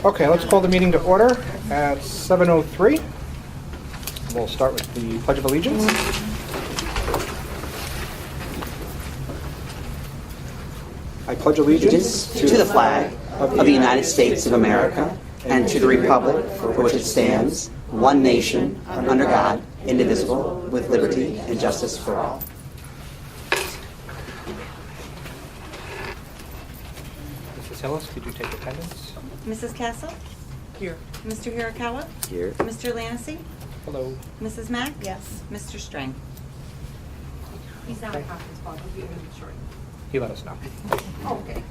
Okay, let's call the meeting to order at 7:03. We'll start with the Pledge of Allegiance. I pledge allegiance to the flag of the United States of America and to the republic for which it stands, one nation, under God, indivisible, with liberty and justice for all. Mrs. Hillis, could you take attendance? Mrs. Castle? Here. Mr. Hirakawa? Here. Mr. Lancy? Hello. Mrs. Mack? Yes. Mr. Strang? He's not a conference call, he'll be in short. He let us know. Okay.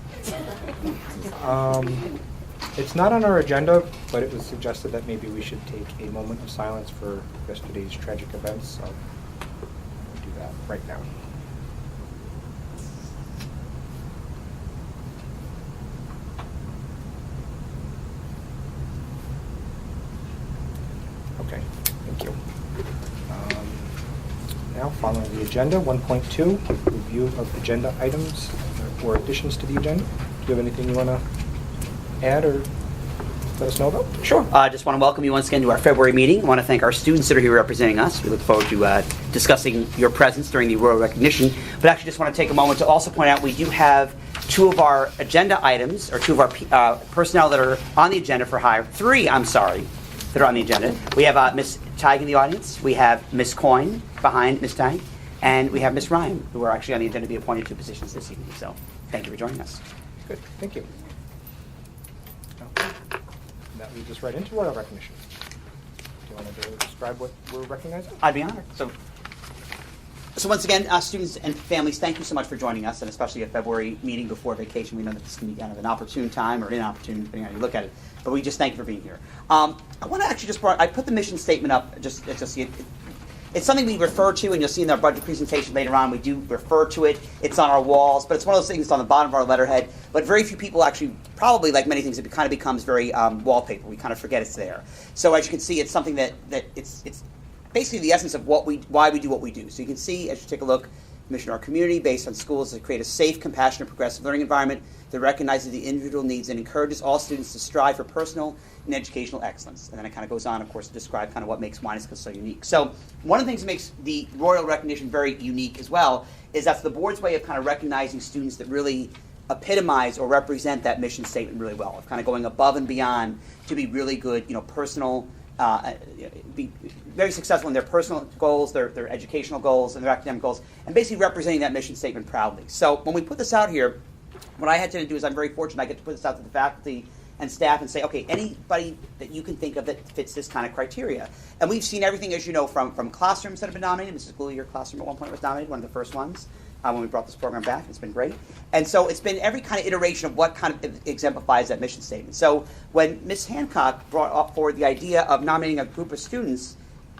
It's not on our agenda, but it was suggested that maybe we should take a moment of silence for yesterday's tragic events, so we'll do that right now. Okay, thank you. Now, following the agenda, 1.2, review of agenda items or additions to the agenda. Do you have anything you want to add or let us know about? Sure. I just want to welcome you once again to our February meeting. I want to thank our students that are here representing us. We look forward to discussing your presence during the Royal Recognition. But actually just want to take a moment to also point out we do have two of our agenda items, or two of our personnel that are on the agenda for hire. Three, I'm sorry, that are on the agenda. We have Ms. Teig in the audience. We have Ms. Coyne behind Ms. Teig. And we have Ms. Ryan, who are actually on the agenda to be appointed to positions this evening. So thank you for joining us. Good, thank you. Okay. That leads us right into royal recognition. Do you want to describe what we're recognizing? I'd be honored. So once again, students and families, thank you so much for joining us, and especially a February meeting before vacation. We know that this can be kind of an opportune time or inopportune, depending on how you look at it. But we just thank you for being here. I want to actually I put the mission statement up. It's something we refer to, and you'll see in our budget presentation later on. We do refer to it. It's on our walls, but it's one of those things that's on the bottom of our letterhead. But very few people actually, probably like many things, it kind of becomes very wallpaper. We kind of forget it's there. So as you can see, it's something that it's basically the essence of why we do what we do. So you can see, as you take a look, mission of our community based on schools to create a safe, compassionate, progressive learning environment that recognizes the individual needs and encourages all students to strive for personal and educational excellence. And then it kind of goes on, of course, to describe kind of what makes Winnetka so unique. So one of the things that makes the royal recognition very unique as well is that's the board's way of kind of recognizing students that really epitomize or represent that mission statement really well, of kind of going above and beyond to be really good, personal, be very successful in their personal goals, their educational goals, and their academic goals, and basically representing that mission statement proudly. So when we put this out here, what I had to do is I'm very fortunate I get to put this out to the faculty and staff and say, okay, anybody that you can think of that fits this kind of criteria. And we've seen everything, as you know, from classrooms that have been nominated. Mrs. Gooley, your classroom at one point was nominated, one of the first ones, when we brought this program back. It's been great. And so it's been every kind of iteration of what kind of exemplifies that mission statement. So when Ms. Hancock brought forward the idea of nominating a group of students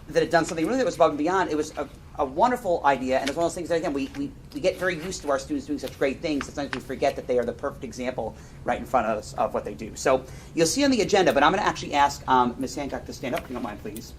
that had done something really that was above and beyond, it was a wonderful idea, and it's one of those things that, again, we get very used to our students doing such great things, sometimes we forget that they are the perfect example right in front of us of what they do. So you'll see on the agenda, but I'm going to actually ask Ms. Hancock to stand up, if you don't mind, please.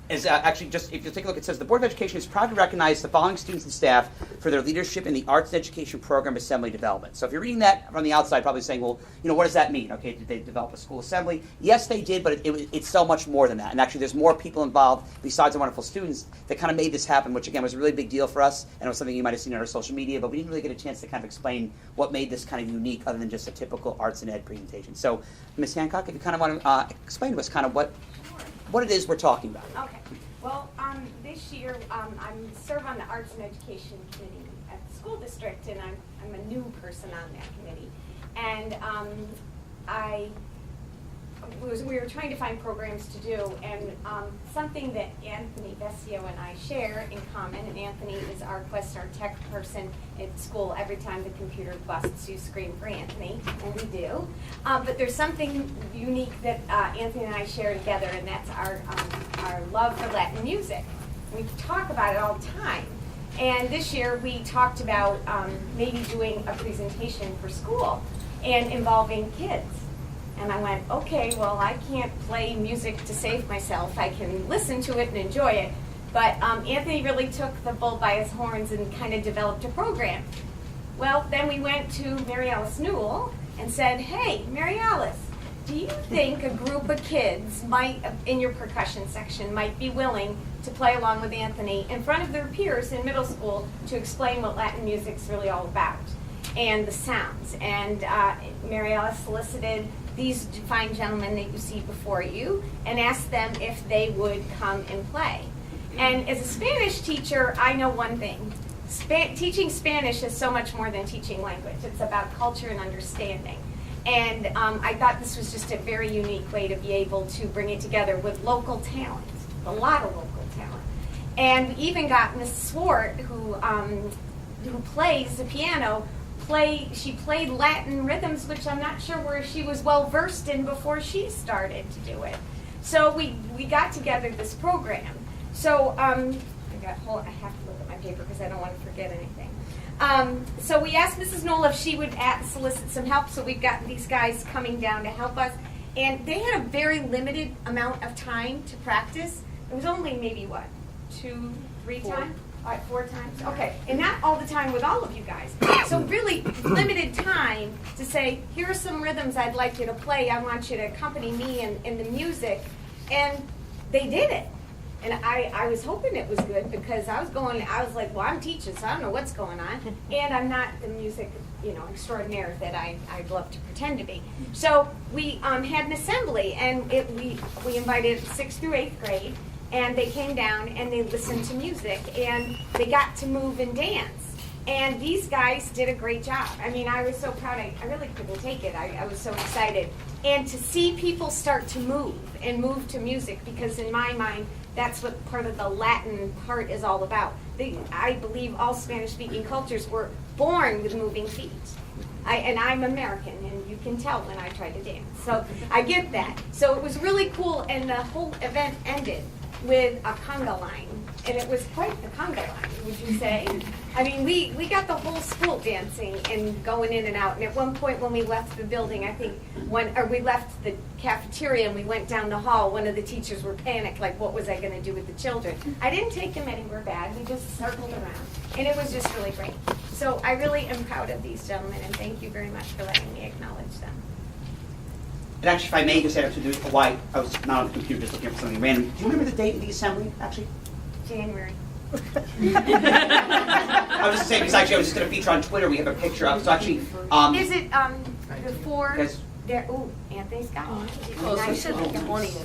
Actually, just if you take a look, it says the Board of Education is proud to recognize the following students and staff for their leadership in the Arts and Education Program Assembly Development. So if you're reading that from the outside, probably saying, well, what does that mean? Okay, did they develop a school assembly? Yes, they did, but it's so much more than that. And actually, there's more people involved besides the wonderful students that kind of made this happen, which again was a really big deal for us, and it was something you might have seen on our social media, but we didn't really get a chance to kind of explain what made this kind of unique other than just a typical arts and ed presentation. So, Ms. Hancock, if you kind of want to explain to us kind of what it is we're talking about. Okay. Well, this year I serve on the Arts and Education Committee at the school district, and I'm a new person on that committee. And we were trying to find programs to do, and something that Anthony Vesio and I share in common, and Anthony is our tech person at school. Every time the computer busts, you scream for Anthony, and we do. But there's something unique that Anthony and I share together, and that's our love for Latin music. We talk about it all the time. And this year we talked about maybe doing a presentation for school and involving kids. And I went, okay, well, I can't play music to save myself. I can listen to it and enjoy it. But Anthony really took the bull by his horns and kind of developed a program. Well, then we went to Mary Alice Newell and said, hey, Mary Alice, you think a group of kids might, in your percussion section, might be willing to play along with Anthony in front of their peers in middle school to explain what Latin music's really all about and the sounds? And Mary Alice solicited these fine gentlemen that you see before you and asked them if they would come and play. And as a Spanish teacher, I know one thing. Teaching Spanish is so much more than teaching language. It's about culture and understanding. And I thought this was just a very unique way to be able to bring it together with local talent, a lot of local talent. And we even got Miss Swart, who plays the piano, she played Latin rhythms, which I'm not sure where she was well versed in before she started to do it. So we got together this program. So I have to look at my paper because I don't want to forget anything. So we asked Mrs. Knoll if she would solicit some help, so we've got these guys coming down to help us. And they had a very limited amount of time to practice. It was only maybe, what, 2, 3 times? 4 times? Okay, and not all the time with all of you guys. So really limited time to say, here are some rhythms I'd like you to play. I want you to accompany me in the music. And they did it. And I was hoping it was good because I was like, well, I'm teaching, so I don't know what's going on. And I'm not the music, extraordinaire that I'd love to pretend to be. So we had an assembly, and we invited 6th through 8th grade, and they came down and they listened to music, and they got to move and dance. And these guys did a great job. I mean, I was so proud. I really couldn't take it. I was so excited. And to see people start to move to music, because in my mind, that's what part of the Latin part is all about. I believe all Spanish-speaking cultures were born with moving feet. And I'm American, and you can tell when I try to dance. So I get that. So it was really cool, and the whole event ended with a conga line. And it was quite the conga line, would you say? I mean, we got the whole school dancing and going in and out. And at one point when we left the building, I think, we left the cafeteria and we went down the hall, one of the teachers were panicked, like, what was I going to do with the children? I didn't take them anywhere bad. We just circled around. And it was just really great. So I really am proud of these gentlemen, and thank you very much for letting me acknowledge them. And actually, if I may just introduce why I was not on the computer just looking for something random. Do you remember the date of the assembly, actually? January. I was just saying, because actually I was just going to feature on Twitter. We have a picture of, so actually... Is it before... Yes. Ooh, Anthony's got one. I should think of one of you.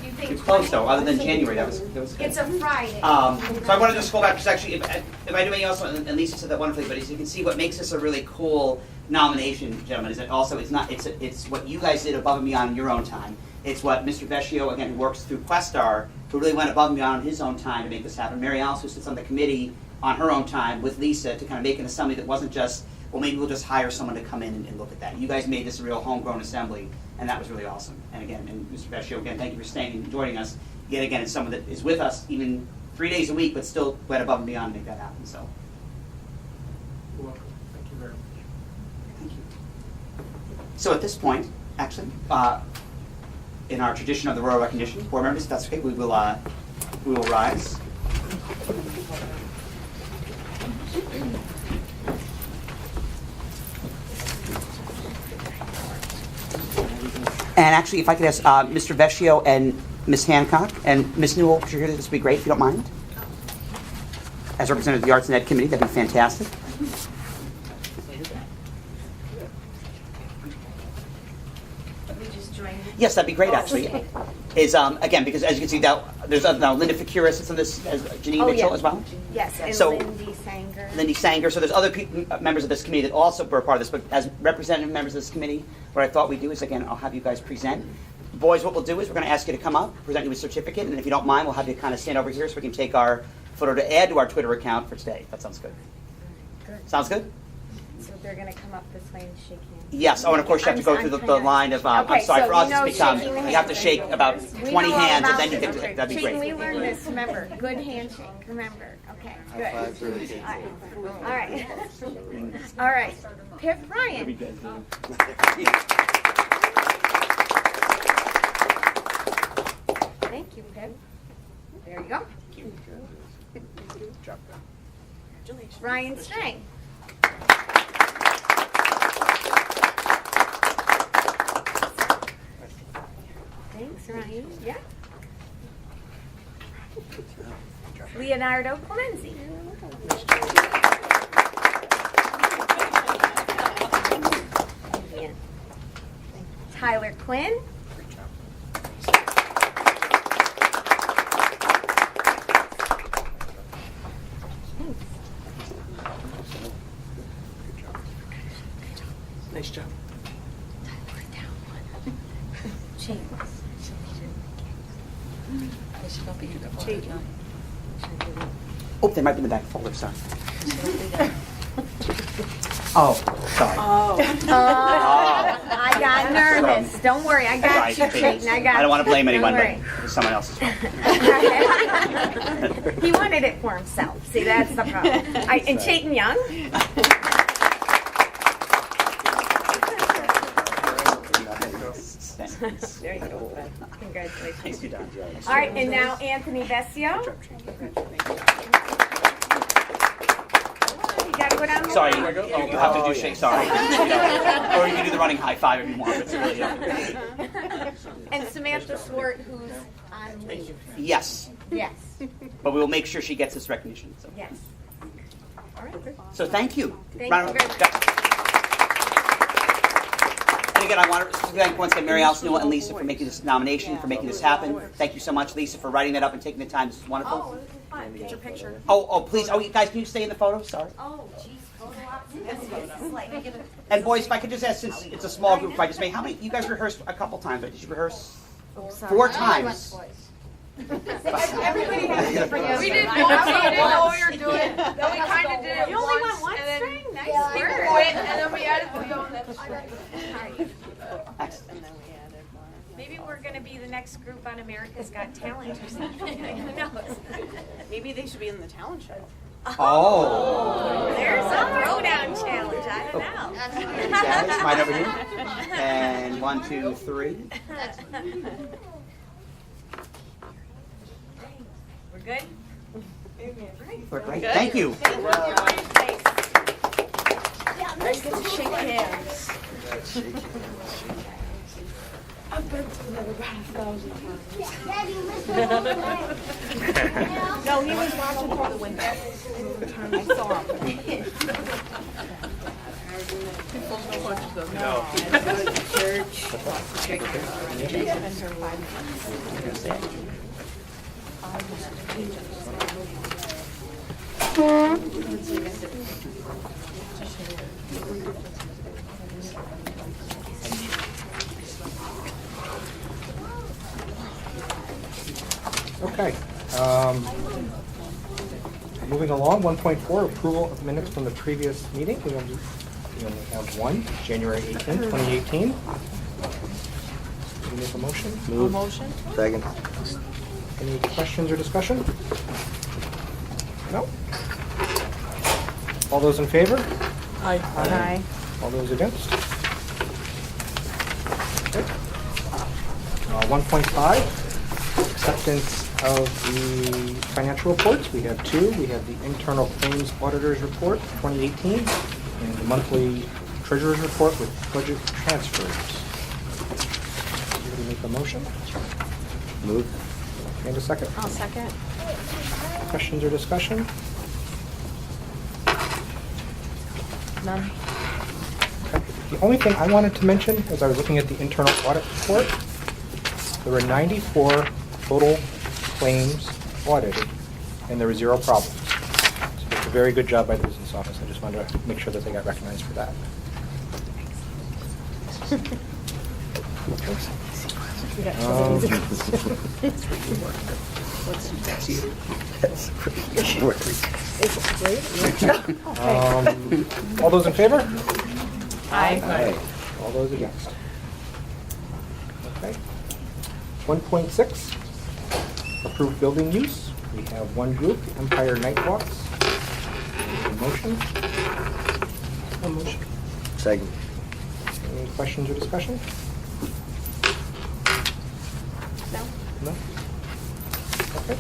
You think It's close, though, other than January. That was good. It's a Friday. So I wanted to scroll back, because actually, if I do anything else, and Lisa said that wonderfully, but as you can see, what makes this a really cool nomination, gentlemen, is that also it's what you guys did above and beyond in your own time. It's what Mr. Vecchio, again, who works through Questar, who really went above and beyond in his own time to make this happen. Mary Alice, who sits on the committee on her own time with Lisa to kind of make an assembly that wasn't just, well, maybe we'll just hire someone to come in and look at that. You guys made this a real homegrown assembly, and that was really awesome. And again, Mr. Vecchio, again, thank you for staying and joining us. Yet again, it's someone that is with us even 3 days a week, but still went above and beyond to make that happen. So, You're welcome. Thank you very much. thank you. So at this point, actually, in our tradition of the royal recognition, board members, if that's okay, we will rise. And actually, if I could ask Mr. Vecchio and Ms. Hancock and Ms. Newell, if you're here, this would be great, if you don't mind. As representative of the Arts and Ed Committee, that'd be fantastic. We just joined. Yes, that'd be great, actually. Is again, because as you can see, there's now Linda Ficura sits on this, as Janine Mitchell as well. Yes, and So- Lindy Sanger. Lindy Sanger. So there's other members of this committee that also were part of this, but as representative members of this committee, what I thought we'd do is, again, I'll have you guys present. Boys, what we'll do is we're going to ask you to come up, present you with a certificate, and if you don't mind, we'll have you kind of stand over here so we can take our photo to add to our Twitter account for today. That sounds good. Good. Sounds good? So they're going to come up this way and shake hands. Yes. Oh, and of course you have to go through the line of, I'm Okay, sorry, so for us you know it's become, shaking the you have to hands. shake about We 20 know all hands and about then you this. get, that'd be Cheating, great. we learned this, remember. Good handshake, remember. Okay, good. All right. All right. Pip Ryan. Thank you, Pip. There you go. Ryan Strang. Pass around you. Yeah. Leonardo Clemenzi. Yeah. Tyler Quinn. Nice job. Oh, they might be in the back folder, sorry. Oh, sorry. I got nervous. Don't worry, I got you, Chayton. I got you. I don't want to blame Don't anyone, worry. but it's someone else's fault. He wanted it for himself. See, that's the problem. And Chayton Young. Thanks. There you go. Congratulations. Thanks, you done. All right, and now Anthony Vesio. You gotta go down the Sorry, line. you have to do shake, sorry. Or you can do the running high five if you want. It's really, And Samantha Swart, who's on leave. Yes, Yes, but we will make sure she gets this recognition. So, yes. All right. so thank you. Thank Round you of- very much. And again, I want to thank once again Mary Alice Newell and Lisa for making this nomination, for making this happen. Thank you so much, Lisa, for writing that up and taking the time. This is wonderful. this is fun. Get your picture. Oh, please. Oh, you guys, can you stay in the photo? Sorry. Oh, geez, photo ops. This is like, And boys, if I could just ask, since it's a small group, if I just may, how many? You guys rehearsed a couple times, but did you rehearse 4 times? everybody has different. We did once, so we didn't know what we were doing. Then we kind of did it You only once, want one and then string? Nice people work. quit, and then we added 3 on that. Excellent. Maybe we're gonna be the next group on America's Got Talent or something. Who knows? Maybe they should be in the talent show. Oh. There's a throwdown challenge. I don't know. Guys, right over here. And 1, 2, 3. We're good? We're great. Thank you. Nice to shake hands. No, he was watching through the window. I saw him. Okay. Moving along, 1.4, approval of minutes from the previous meeting. We only have one, January 18th, 2018. Can you make a motion? A motion? Second. Any questions or discussion? No? All those in favor? Aye. All those against? Okay. 1.5, acceptance of the financial reports. We have 2. We have the internal claims auditor's report 2018 and the monthly treasurer's report with budget transfers. Somebody make a motion? Move. And a second. I'll second. Questions or discussion? None. Okay. The only thing I wanted to mention as I was looking at the internal audit report, there were 94 total claims audited, and there were 0 problems. So it's a very good job by the business office. I just wanted to make sure that they got recognized for that. All those in favor? Aye. All those against? Okay. 1.6, approved building use. We have one group, Empire Night Walks. Motion? A motion. Second. Any questions or discussion? No? No? Okay.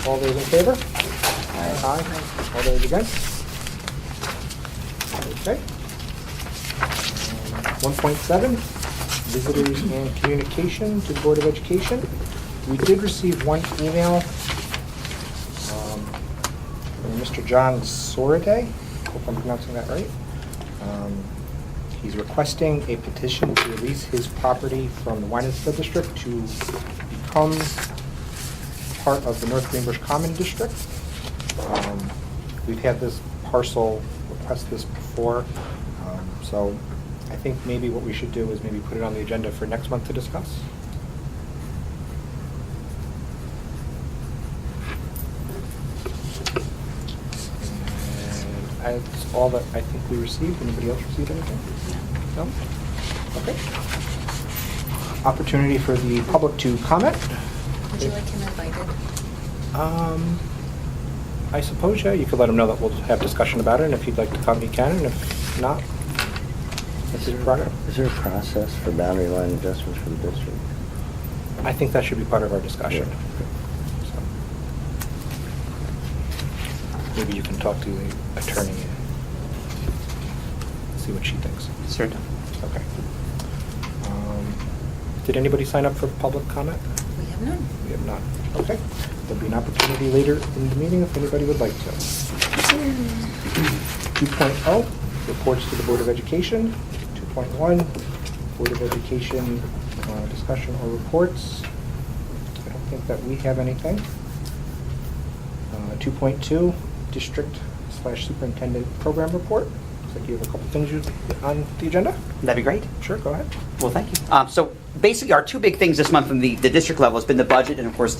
All those in favor? Aye. All those against? Okay. 1.7, Visitors and communication to the Board of Education. We did receive one email from Mr. John Soride. Hope I'm pronouncing that right. He's requesting a petition to release his property from the Wynensfield District to become part of the North Greenbush Common District. We've had this parcel request this before, so I think maybe what we should do is maybe put it on the agenda for next month to discuss. And that's all that I think we received. Anybody else receive anything? No? Okay. Opportunity for the public to comment. Would you like him invited? I suppose, yeah, you could let him know that we'll have discussion about it, and if he'd like to come, he can, and if not, that's his prerogative. Is there a process for boundary line adjustments for the district? I think that should be part of our discussion. So, maybe you can talk to the attorney and see what she thinks. Certainly. Okay. Did anybody sign up for public comment? We have none. We have not. Okay. There'll be an opportunity later in the meeting if anybody would like to. 2.0, reports to the Board of Education. 2.1, Board of Education discussion or reports. I don't think that we have anything. 2.2, district/superintendent program report. Looks like you have a couple things on the agenda. That'd be great. Sure, go ahead. Well, thank you. So basically, our two big things this month from the district level has been the budget, and of course,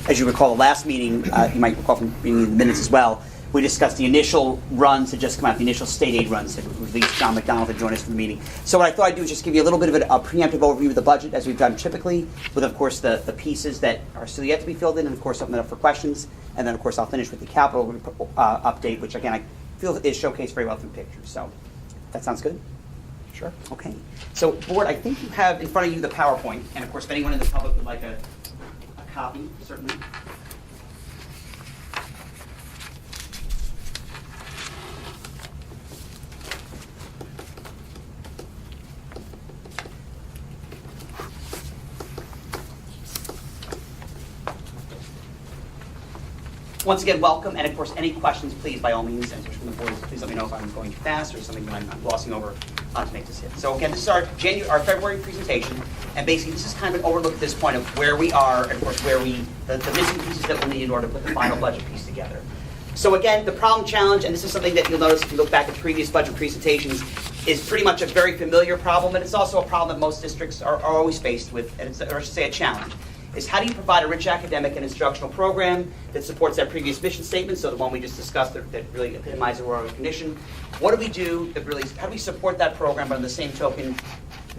as you recall, the last meeting, you might recall from reading the minutes as well, we discussed the initial runs that just come out, the initial state aid runs that released. John McDonald to join us for the meeting. So what I thought I'd do is just give you a little bit of a preemptive overview of the budget, as we've done typically, with, of course, the pieces that are still yet to be filled in, and, of course, open it up for questions. And then, of course, I'll finish with the capital update, which, again, I feel is showcased very well through pictures. So that sounds good? Sure. Okay. So, Board, I think you have in front of you the PowerPoint, and of course, if anyone in the public would like a copy, certainly. Once again, welcome, and of course, any questions, please, by all means, and from the board, please let me know if I'm going too fast or something that I'm glossing over to make this hit. So again, this is our February presentation, and basically this is kind of an overlook at this point of where we are, and of course, where the missing pieces that we'll need in order to put the final budget piece together. So again, the problem challenge, and this is something that you'll notice if you look back at previous budget presentations, is pretty much a very familiar problem, and it's also a problem that most districts are always faced with, and it's, or I should say a challenge. Is how do you provide a rich academic and instructional program that supports that previous mission statement, so the one we just discussed that really epitomizes rural recognition. What do we do that really, how do we support that program, but on the same token,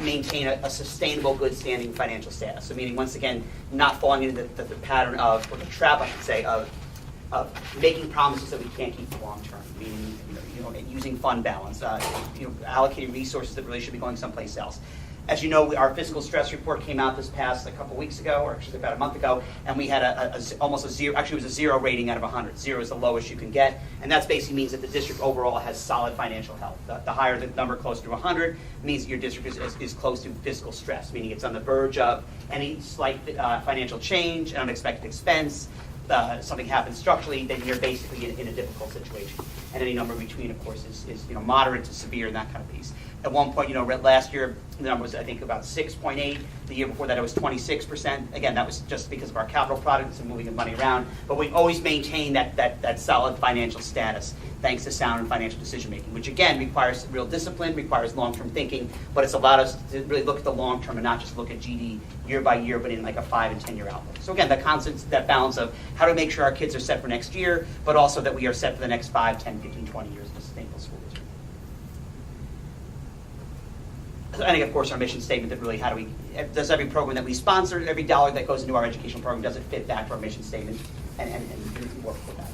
maintain a sustainable, good standing financial status? So meaning, once again, not falling into the pattern of, or the trap, I should say, of making promises that we can't keep for long term, meaning using fund balance, allocating resources that really should be going someplace else. As you know, our fiscal stress report came out this past a couple weeks ago, or actually about a month ago, and we had almost a zero, actually it was a 0 rating out of 100. 0 is the lowest you can get, and that basically means that the district overall has solid financial health. The higher the number, closer to 100, means that your district is close to fiscal stress, meaning it's on the verge of any slight financial change, an unexpected expense, something happens structurally, then you're basically in a difficult situation. And any number between, of course, is moderate to severe and that kind of piece. At one point, last year, the number was, I think, about 6.8. The year before that, it was 26%. Again, that was just because of our capital products and moving the money around. But we always maintain that solid financial status, thanks to sound financial decision making, which again requires real discipline, requires long-term thinking, but it's allowed us to really look at the long term and not just look at GD year by year, but in like a 5 and 10 year outlook. So again, that balance of how to make sure our kids are set for next year, but also that we are set for the next 5, 10, 15, 20 years of a sustainable school district. I think, of course, our mission statement that really does every program that we sponsor, every dollar that goes into our educational program, does it fit back to our mission statement and work with that.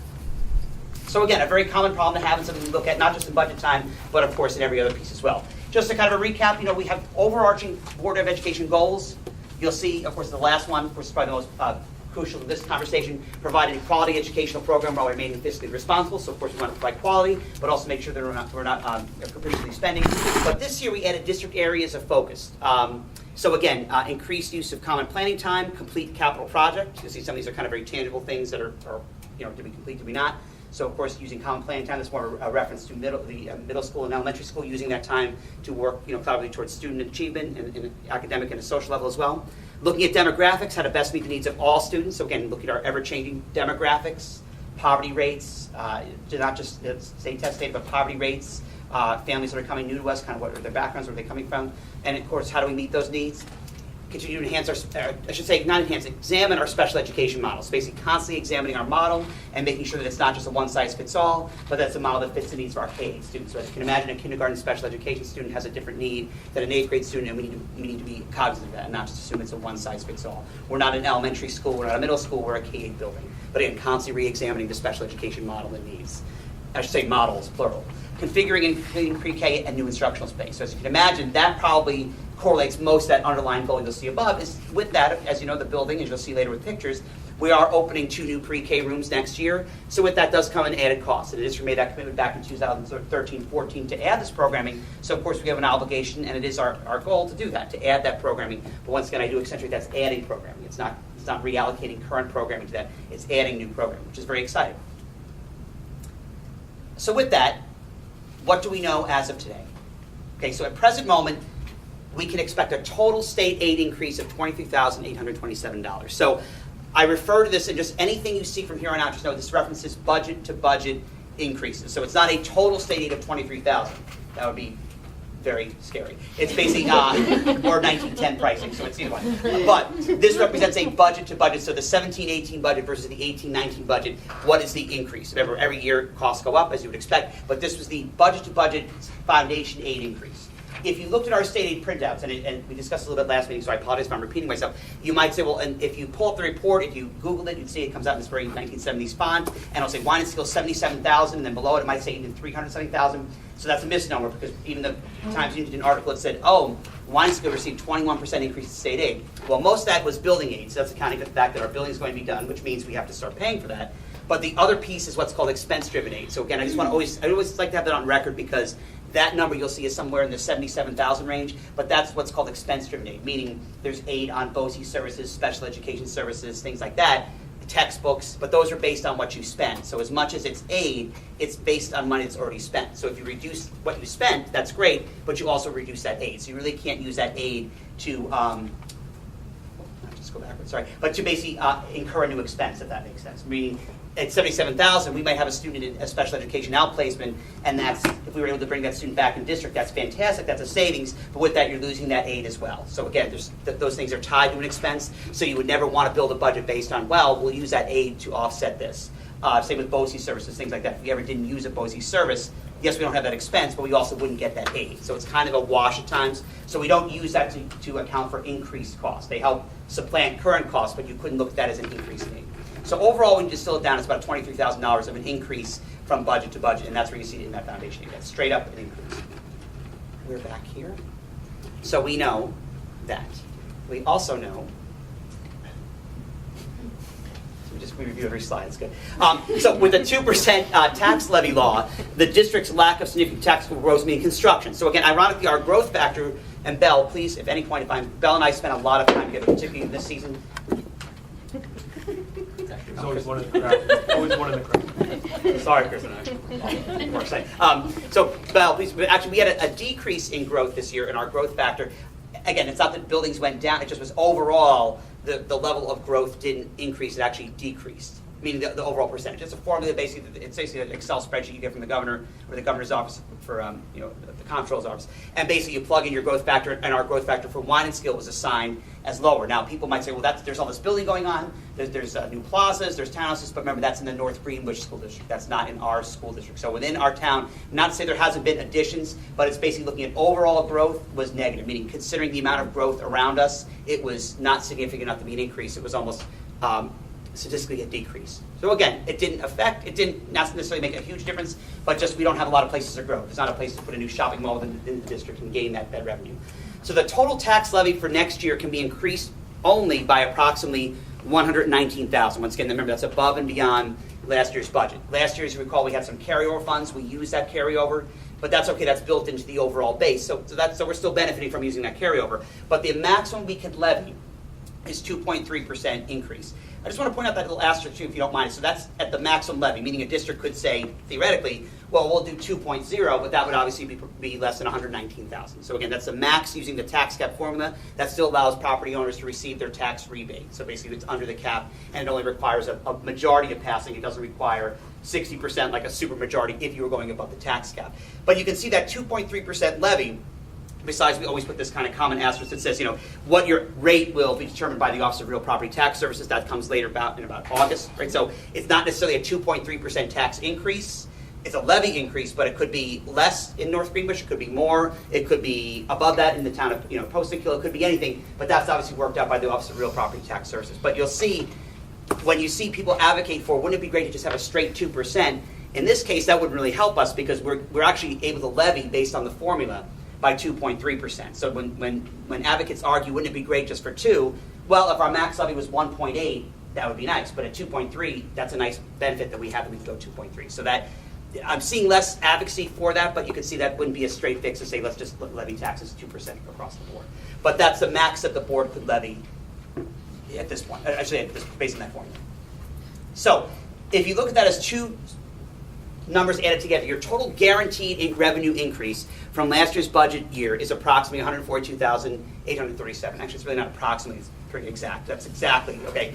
So again, a very common problem to have and something we look at not just in budget time, but of course in every other piece as well. Just to kind of a recap, we have overarching Board of Education goals. You'll see, of course, the last one, of course, is probably the most crucial to this conversation, providing a quality educational program while remaining fiscally responsible. So of course we want to provide quality, but also make sure that we're not capriciously spending. But this year we added district areas of focus. So again, increased use of common planning time, complete capital project. You see some of these are kind of very tangible things that are to be complete, to be not. So of course, using common planning time, that's more of a reference to middle school and elementary school, using that time to work collaboratively towards student achievement and academic and a social level as well. Looking at demographics, how to best meet the needs of all students. So again, look at our ever-changing demographics, poverty rates, not just state test data, but poverty rates, families that are coming new to us, kind of what are their backgrounds, where are they coming from, and of course, how do we meet those needs? Continue to enhance examine our special education models. Basically, constantly examining our model and making sure that it's not just a one-size-fits-all, but that's a model that fits the needs of our K-8 students. So as you can imagine, a kindergarten special education student has a different need than an 8th grade student, and we need to be cognizant of that and not just assume it's a one-size-fits-all. We're not an elementary school, we're not a middle school, we're a K-8 building. But again, constantly re-examining the special education model and needs. I should say models, plural. Configuring and completing pre-K and new instructional space. So as you can imagine, that probably correlates most of that underlying goal you'll see above. Is with that, as you know, the building, as you'll see later with pictures, we are opening 2 new pre-K rooms next year. So with that does come an added cost. And the district made that commitment back in 2013-14 to add this programming. So of course we have an obligation, and it is our goal to do that, to add that programming. But once again, I do accentuate that's adding programming. It's not reallocating current programming to that. It's adding new programming, which is very exciting. So with that, what do we know as of today? Okay, so at present moment, we can expect a total state aid increase of $23,827. So I refer to this, and just anything you see from here on out, just know this references budget to budget increases. So it's not a total state aid of $23,000. That would be very scary. It's basically, or 1910 pricing, so it's either one. But this represents a budget to budget, so the 17-18 budget versus the 18-19 budget, what is the increase? Remember, every year costs go up, as you would expect, but this was the budget to budget foundation aid increase. If you looked at our state aid printouts, and we discussed a little bit last meeting, so I apologize if I'm repeating myself, you might say, well, and if you pull up the report, if you Googled it, you'd see it comes out in this very 1970s font, and it'll say wine and skill 77,000, and then below it might say even 370,000. So that's a misnomer, because even the Times Union article had said, oh, wine and skill received 21% increase in state aid. Well, most of that was building aid, so that's accounting for the fact that our building is going to be done, which means we have to start paying for that. But the other piece is what's called expense-driven aid. So again, I always like to have that on record, because that number you'll see is somewhere in the 77,000 range, but that's what's called expense-driven aid, meaning there's aid on BOE services, special education services, things like that, textbooks, but those are based on what you spend. So as much as it's aid, it's based on money that's already spent. So if you reduce what you spent, that's great, but you also reduce that aid. So you really can't use that aid to, just go backwards, sorry, but to basically incur a new expense, if that makes sense. Meaning, at 77,000, we might have a student in a special education outplacement, and that's, if we were able to bring that student back in district, that's fantastic, that's a savings, but with that, you're losing that aid as well. So again, those things are tied to an expense, so you would never want to build a budget based on, well, we'll use that aid to offset this. Same with BOE services, things like that. If we ever didn't use a BOE service, yes, we don't have that expense, but we also wouldn't get that aid. So it's kind of a wash at times. So we don't use that to account for increased costs. They help supplant current costs, but you couldn't look at that as an increase in aid. So overall, when you distill it down, it's about $23,000 of an increase from budget to budget, and that's where you see it in that foundation. That's straight up an increase. We're back here. So we know that. We also know. We review every slide, it's good. So with the 2% tax levy law, the district's lack of significant taxable growth means construction. So again, ironically, our growth factor, and Belle, please, if any point, Belle and I spent a lot of time together, particularly this season. There's always one in the crowd. Always one in the crowd. Sorry, Chris and I. More exciting. So, Belle, please. Actually, we had a decrease in growth this year in our growth factor. Again, it's not that buildings went down. It just was overall the level of growth didn't increase. It actually decreased, meaning the overall percentage. It's a formula, basically. It's basically an Excel spreadsheet you get from the governor or the governor's office for the comptroller's office. And basically, you plug in your growth factor, and our growth factor for wine and skill was assigned as lower. Now, people might say, well, there's all this building going on. There's new plazas, there's townhouses, but remember, that's in the North Greenwich School District. That's not in our school district. So within our town, not to say there hasn't been additions, but it's basically looking at overall growth was negative, meaning considering the amount of growth around us, it was not significant enough to be an increase. It was almost statistically a decrease. So again, it didn't not necessarily make a huge difference, but just we don't have a lot of places to grow. There's not a place to put a new shopping mall within the district and gain that revenue. So the total tax levy for next year can be increased only by approximately $119,000. Once again, remember that's above and beyond last year's budget. Last year, as you recall, we had some carryover funds. We used that carryover, but that's okay. That's built into the overall base. So we're still benefiting from using that carryover. But the maximum we could levy is 2.3% increase. I just want to point out that little asterisk too, if you don't mind. So that's at the maximum levy, meaning a district could say, theoretically, well, we'll do 2.0, but that would obviously be less than $119,000. So again, that's the max using the tax cap formula. That still allows property owners to receive their tax rebate. So basically it's under the cap, and it only requires a majority of passing. It doesn't require 60% like a super majority if you were going above the tax cap. But you can see that 2.3% levy. Besides, we always put this kind of common asterisk that says, what your rate will be determined by the Office of Real Property Tax Services. That comes later in about August, right? So it's not necessarily a 2.3% tax increase. It's a levy increase, but it could be less in North Greenbush. It could be more. It could be above that in the town of Post-Kill. It could be anything, but that's obviously worked out by the Office of Real Property Tax Services. But you'll see when you see people advocate for, wouldn't it be great to just have a straight 2%? In this case, that wouldn't really help us because we're actually able to levy based on the formula by 2.3%. So when advocates argue, wouldn't it be great just for 2? Well, if our max levy was 1.8, that would be nice. But at 2.3, that's a nice benefit that we have that we can go 2.3. So that I'm seeing less advocacy for that, but you can see that wouldn't be a straight fix to say let's just levy taxes 2% across the board. But that's the max that the board could levy at this point. Actually, based on that formula. So if you look at that as two numbers added together, your total guaranteed revenue increase from last year's budget year is approximately $142,837. Actually, it's really not approximately, it's pretty exact. That's exactly, okay?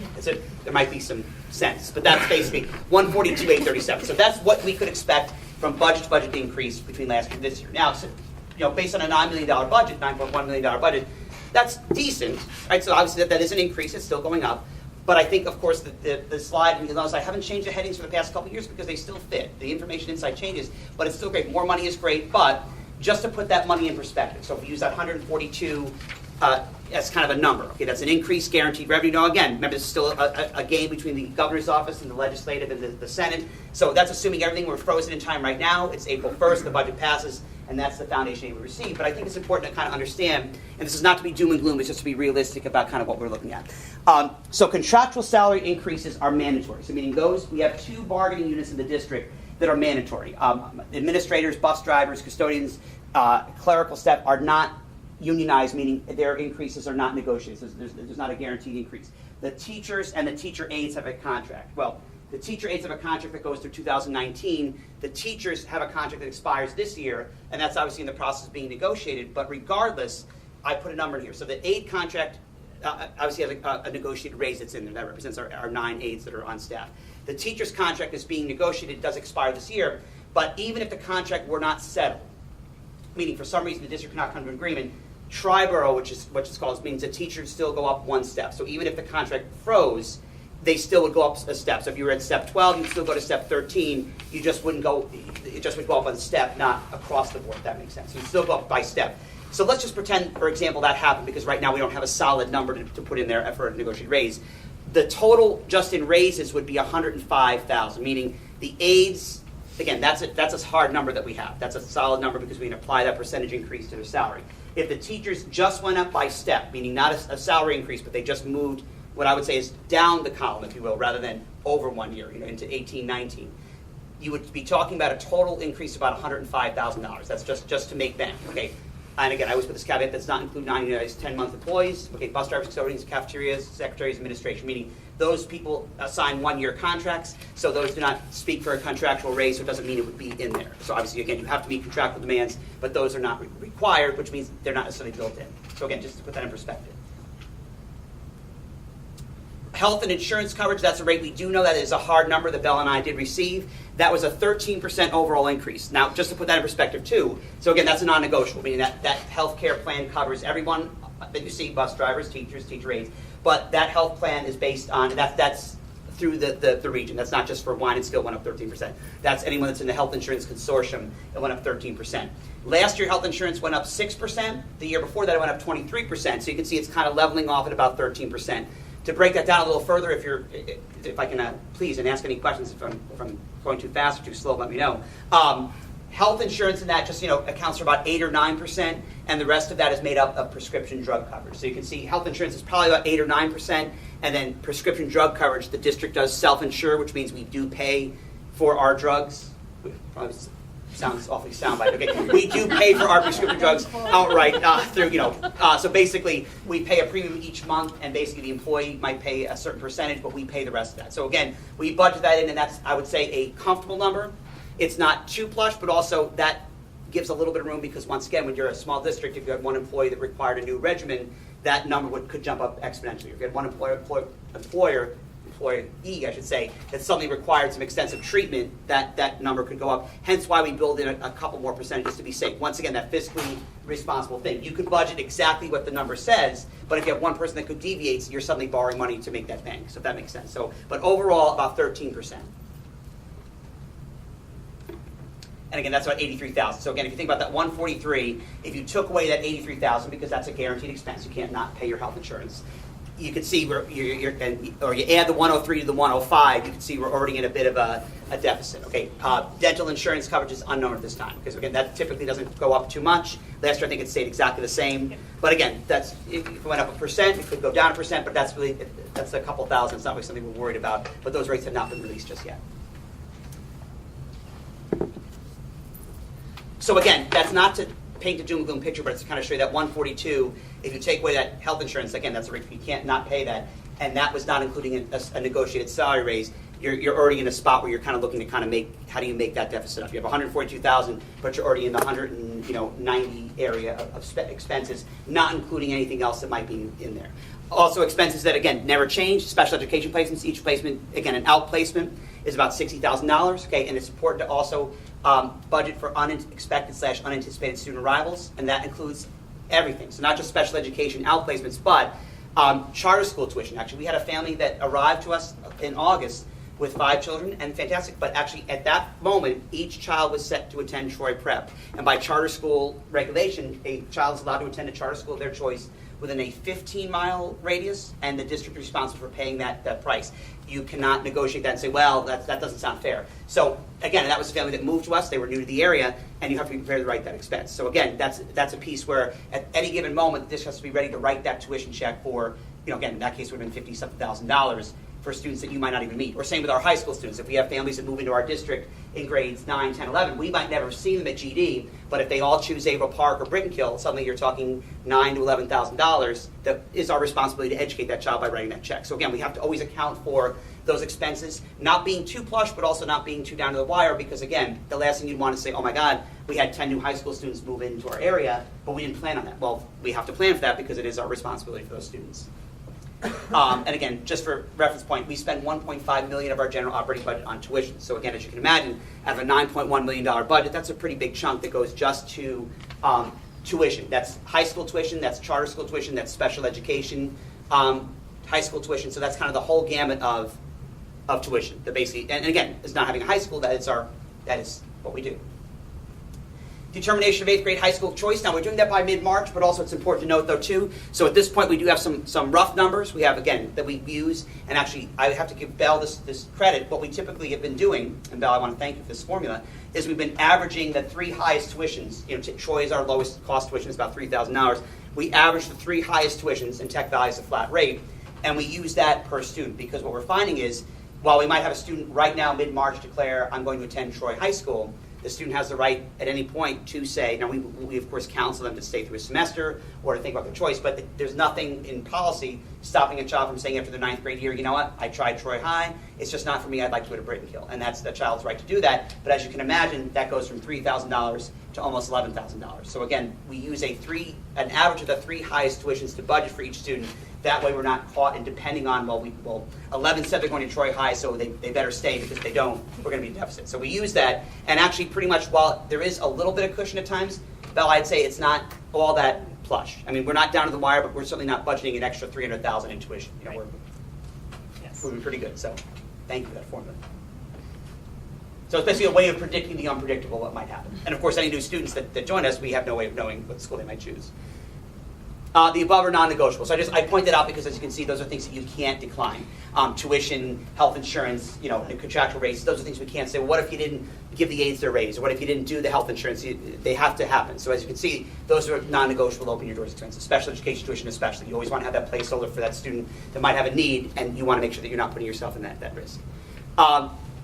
There might be some sense, but that's basically $142,837. So that's what we could expect from budget to budget increase between last year and this year. Now, based on a $9 million budget, $9.1 million budget, that's decent, right? So obviously that is an increase. It's still going up. But I think, of course, the slide, you'll notice I haven't changed the headings for the past couple of years because they still fit. The information inside changes, but it's still great. More money is great, but just to put that money in perspective. So if we use that 142 as kind of a number, okay, that's an increased guaranteed revenue. Now, again, remember, this is still a game between the governor's office and the legislative and the Senate. So that's assuming everything we're frozen in time right now. It's April 1st, the budget passes, and that's the foundation we receive. But I think it's important to kind of understand, and this is not to be doom and gloom, it's just to be realistic about kind of what we're looking at. So contractual salary increases are mandatory. So meaning we have 2 bargaining units in the district that are mandatory. Administrators, bus drivers, custodians, clerical staff are not unionized, meaning their increases are not negotiated. There's not a guaranteed increase. The teachers and the teacher aides have a contract. Well, the teacher aides have a contract that goes through 2019. The teachers have a contract that expires this year, and that's obviously in the process of being negotiated. But regardless, I put a number in here. So the aide contract obviously has a negotiated raise that's in there. That represents our 9 aides that are on staff. The teacher's contract is being negotiated. It does expire this year. But even if the contract were not settled, meaning for some reason the district cannot come to an agreement, Triborough, which is what it's called, means the teachers still go up 1 step. So even if the contract froze, they still would go up a step. So if you were at step 12, you'd still go to step 13. You just wouldn't go, it just would go up one step, not across the board, if that makes sense. So you'd still go up by step. So let's just pretend, for example, that happened, because right now we don't have a solid number to put in there for a negotiated raise. The total just in raises would be $105,000, meaning the aides, again, that's a hard number that we have. That's a solid number because we can apply that percentage increase to their salary. If the teachers just went up by step, meaning not a salary increase, but they just moved what I would say is down the column, if you will, rather than over 1 year, into 18, 19, you would be talking about a total increase of about $105,000. That's just to make them, okay? And again, I always put this caveat, that's not include 10-month employees, okay, bus drivers, custodians, cafeterias, secretaries, administration, meaning those people assign 1-year contracts, so those do not speak for a contractual raise, so it doesn't mean it would be in there. So obviously, again, you have to meet contractual demands, but those are not required, which means they're not necessarily built in. So again, just to put that in perspective. Health and insurance coverage, that's a rate we do know that is a hard number that Bell and I did receive. That was a 13% overall increase. Now, just to put that in perspective too, so again, that's a non-negotiable, meaning that health care plan covers everyone that you see, bus drivers, teachers, teacher aides, but that health plan is based on, that's through the region. That's not just for Wine and Skill, went up 13%. That's anyone that's in the health insurance consortium, it went up 13%. Last year, health insurance went up 6%. The year before that, it went up 23%. So you can see it's kind of leveling off at about 13%. To break that down a little further, if I can please and ask any questions if I'm going too fast or too slow, let me know. Health insurance in that just, accounts for about 8 or 9%, and the rest of that is made up of prescription drug coverage. So you can see health insurance is probably about 8 or 9%, and then prescription drug coverage, the district does self-insure, which means we do pay for our drugs. Probably sounds awfully soundbite. Okay, we do pay for our prescription drugs outright through, so basically we pay a premium each month, and basically the employee might pay a certain percentage, but we pay the rest of that. So again, we budget that in, and that's, I would say, a comfortable number. It's not too plush, but also that gives a little bit of room because, once again, when you're a small district, if you had one employee that required a new regimen, that number could jump up exponentially. If you had one employee, I should say, that suddenly required some extensive treatment, that number could go up. Hence why we build in a couple more percentages to be safe. Once again, that fiscally responsible thing. You could budget exactly what the number says, but if you have one person that could deviate, you're suddenly borrowing money to make that bank. So if that makes sense. So, but overall, about 13%. And again, that's about 83,000. So again, if you think about that 143, if you took away that 83,000 because that's a guaranteed expense, you can't not pay your health insurance. You can see where or you add the 103 to the 105, you can see we're already in a bit of a deficit. Okay, dental insurance coverage is unknown at this time because again, that typically doesn't go up too much. Last year, I think it stayed exactly the same. But again, that's if it went up 1%, it could go down 1%, but that's a couple thousand. It's not really something we're worried about. But those rates have not been released just yet. So again, that's not to paint a doom and gloom picture, but it's to kind of show you that 142, if you take away that health insurance, again, that's a rate, you can't not pay that, and that was not including a negotiated salary raise, you're already in a spot where you're kind of looking to kind of make, how do you make that deficit up? You have 142,000, but you're already in the 190 area of expenses, not including anything else that might be in there. Also expenses that, again, never change, special education placements, each placement, again, an outplacement is about $60,000, okay, and it's important to also budget for unexpected/unanticipated student arrivals, and that includes everything. So not just special education outplacements, but charter school tuition. Actually, we had a family that arrived to us in August with 5 children, and fantastic, but actually at that moment, each child was set to attend Troy Prep. And by charter school regulation, a child is allowed to attend a charter school of their choice within a 15-mile radius, and the district is responsible for paying that price. You cannot negotiate that and say, well, that doesn't sound fair. So again, that was a family that moved to us, they were new to the area, and you have to be prepared to write that expense. So again, that's a piece where at any given moment, the district has to be ready to write that tuition check for, again, in that case, it would have been $50,000 for students that you might not even meet. Or same with our high school students. If we have families that move into our district in grades 9, 10, 11, we might never see them at GD, but if they all choose Averill Park or Brittenkill, suddenly you're talking $9,000 to $11,000. That is our responsibility to educate that child by writing that check. So again, we have to always account for those expenses, not being too plush, but also not being too down to the wire, because again, the last thing you'd want to say, oh my God, we had 10 new high school students move into our area, but we didn't plan on that. Well, we have to plan for that because it is our responsibility for those students. And again, just for reference point, we spend $1.5 million of our general operating budget on tuition. So again, as you can imagine, out of a $9.1 million budget, that's a pretty big chunk that goes just to tuition. That's high school tuition, that's charter school tuition, that's special education high school tuition. So that's kind of the whole gamut of tuition. That basically, and again, it's not having a high school, that is what we do. Determination of 8th grade high school choice. Now we're doing that by mid-March, but also it's important to note though too, so at this point we do have some rough numbers we have, again, that we use, and actually I have to give Belle this credit. What we typically have been doing, and Belle, I want to thank you for this formula, is we've been averaging the 3 highest tuitions. Troy is our lowest cost tuition, is about $3,000. We average the 3 highest tuitions, and Tech Valley is a flat rate, and we use that per student, because what we're finding is, while we might have a student right now mid-March declare, I'm going to attend Troy High School, the student has the right at any point to say, now we of course counsel them to stay through a semester or to think about their choice, but there's nothing in policy stopping a child from saying after their 9th grade year, you know what, I tried Troy High, it's just not for me, I'd like to go to Brittenkill. And that's the child's right to do that, but as you can imagine, that goes from $3,000 to almost $11,000. So again, we use an average of the 3 highest tuitions to budget for each student. That way we're not caught in depending on, 11 said they're going to Troy High, so they better stay, because if they don't, we're going to be in deficit. So we use that, and actually pretty much, while there is a little bit of cushion at times, Belle, I'd say it's not all that plush. I mean, we're not down to the wire, but we're certainly not budgeting an extra $300,000 in tuition. We're moving pretty good, so thank you for that formula. So it's basically a way of predicting the unpredictable, what might happen. And of course, any new students that join us, we have no way of knowing what school they might choose. The above are non-negotiable. So I point that out because, as you can see, those are things that you can't decline. Tuition, health insurance, and contractual rates. Those are things we can't say. Well, what if you didn't give the aides their raise, or what if you didn't do the health insurance? They have to happen. So as you can see, those are non-negotiable. Open your doors expenses. Special education tuition, especially. You always want to have that placeholder for that student that might have a need, and you want to make sure that you're not putting yourself in that risk.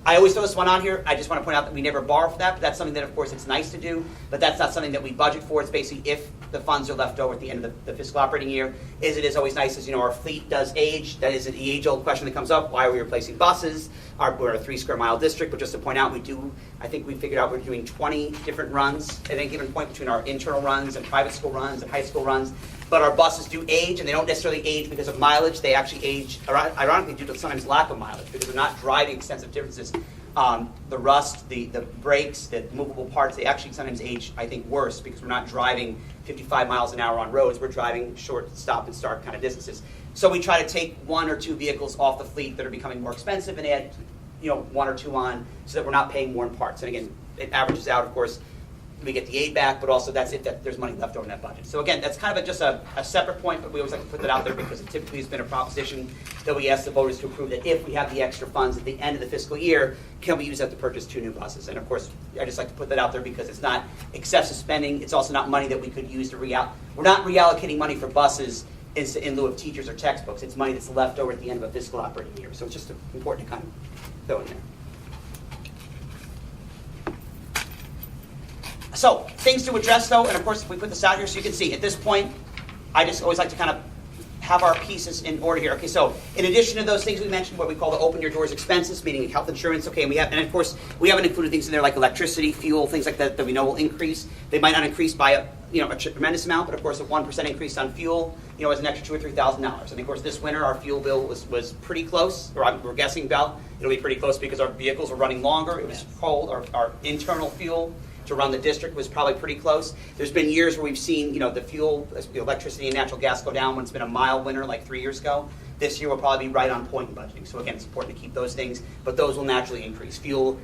I always throw this one on here. I just want to point out that we never borrow for that, but that's something that, of course, it's nice to do, but that's not something that we budget for. It's basically if the funds are left over at the end of the fiscal operating year. It is always nice, as our fleet does age. That is the age-old question that comes up. Why are we replacing buses? We're a 3-square-mile district, but just to point out, I think we figured out we're doing 20 different runs at any given point between our internal runs and private school runs and high school runs. But our buses do age, and they don't necessarily age because of mileage. They actually age, ironically, due to sometimes lack of mileage, because they're not driving extensive distances. The rust, the brakes, the movable parts, they actually sometimes age, I think, worse because we're not driving 55 miles an hour on roads. We're driving short stop and start kind of distances. So we try to take 1 or 2 vehicles off the fleet that are becoming more expensive and add 1 or 2 on so that we're not paying more in parts. And again, it averages out, of course. We get the aid back, but also that's if there's money left over in that budget. So again, that's kind of just a separate point, but we always like to put that out there because it typically has been a proposition that we ask the voters to approve, that if we have the extra funds at the end of the fiscal year, can we use that to purchase 2 new buses? And of course, I just like to put that out there because it's not excessive spending. It's also not money that we could use to we're not reallocating money for buses in lieu of teachers or textbooks. It's money that's left over at the end of a fiscal operating year. So it's just important to kind of throw in there. So, things to address though, and of course if we put this out here so you can see, at this point, I just always like to kind of have our pieces in order here. Okay, so in addition to those things we mentioned, what we call the open your doors expenses, meaning health insurance, okay, and of course we haven't included things in there like electricity, fuel, things like that we know will increase. They might not increase by a tremendous amount, but of course a 1% increase on fuel, is an extra $2,000 or $3,000. And of course this winter our fuel bill was pretty close, or we're guessing it'll be pretty close because our vehicles are running longer. It was cold. Our internal fuel to run the district was probably pretty close. There's been years where we've seen, the fuel, electricity and natural gas go down when it's been a mild winter like 3 years ago. This year will probably be right on point in budgeting. So again, it's important to keep those things, but those will naturally increase. Fuel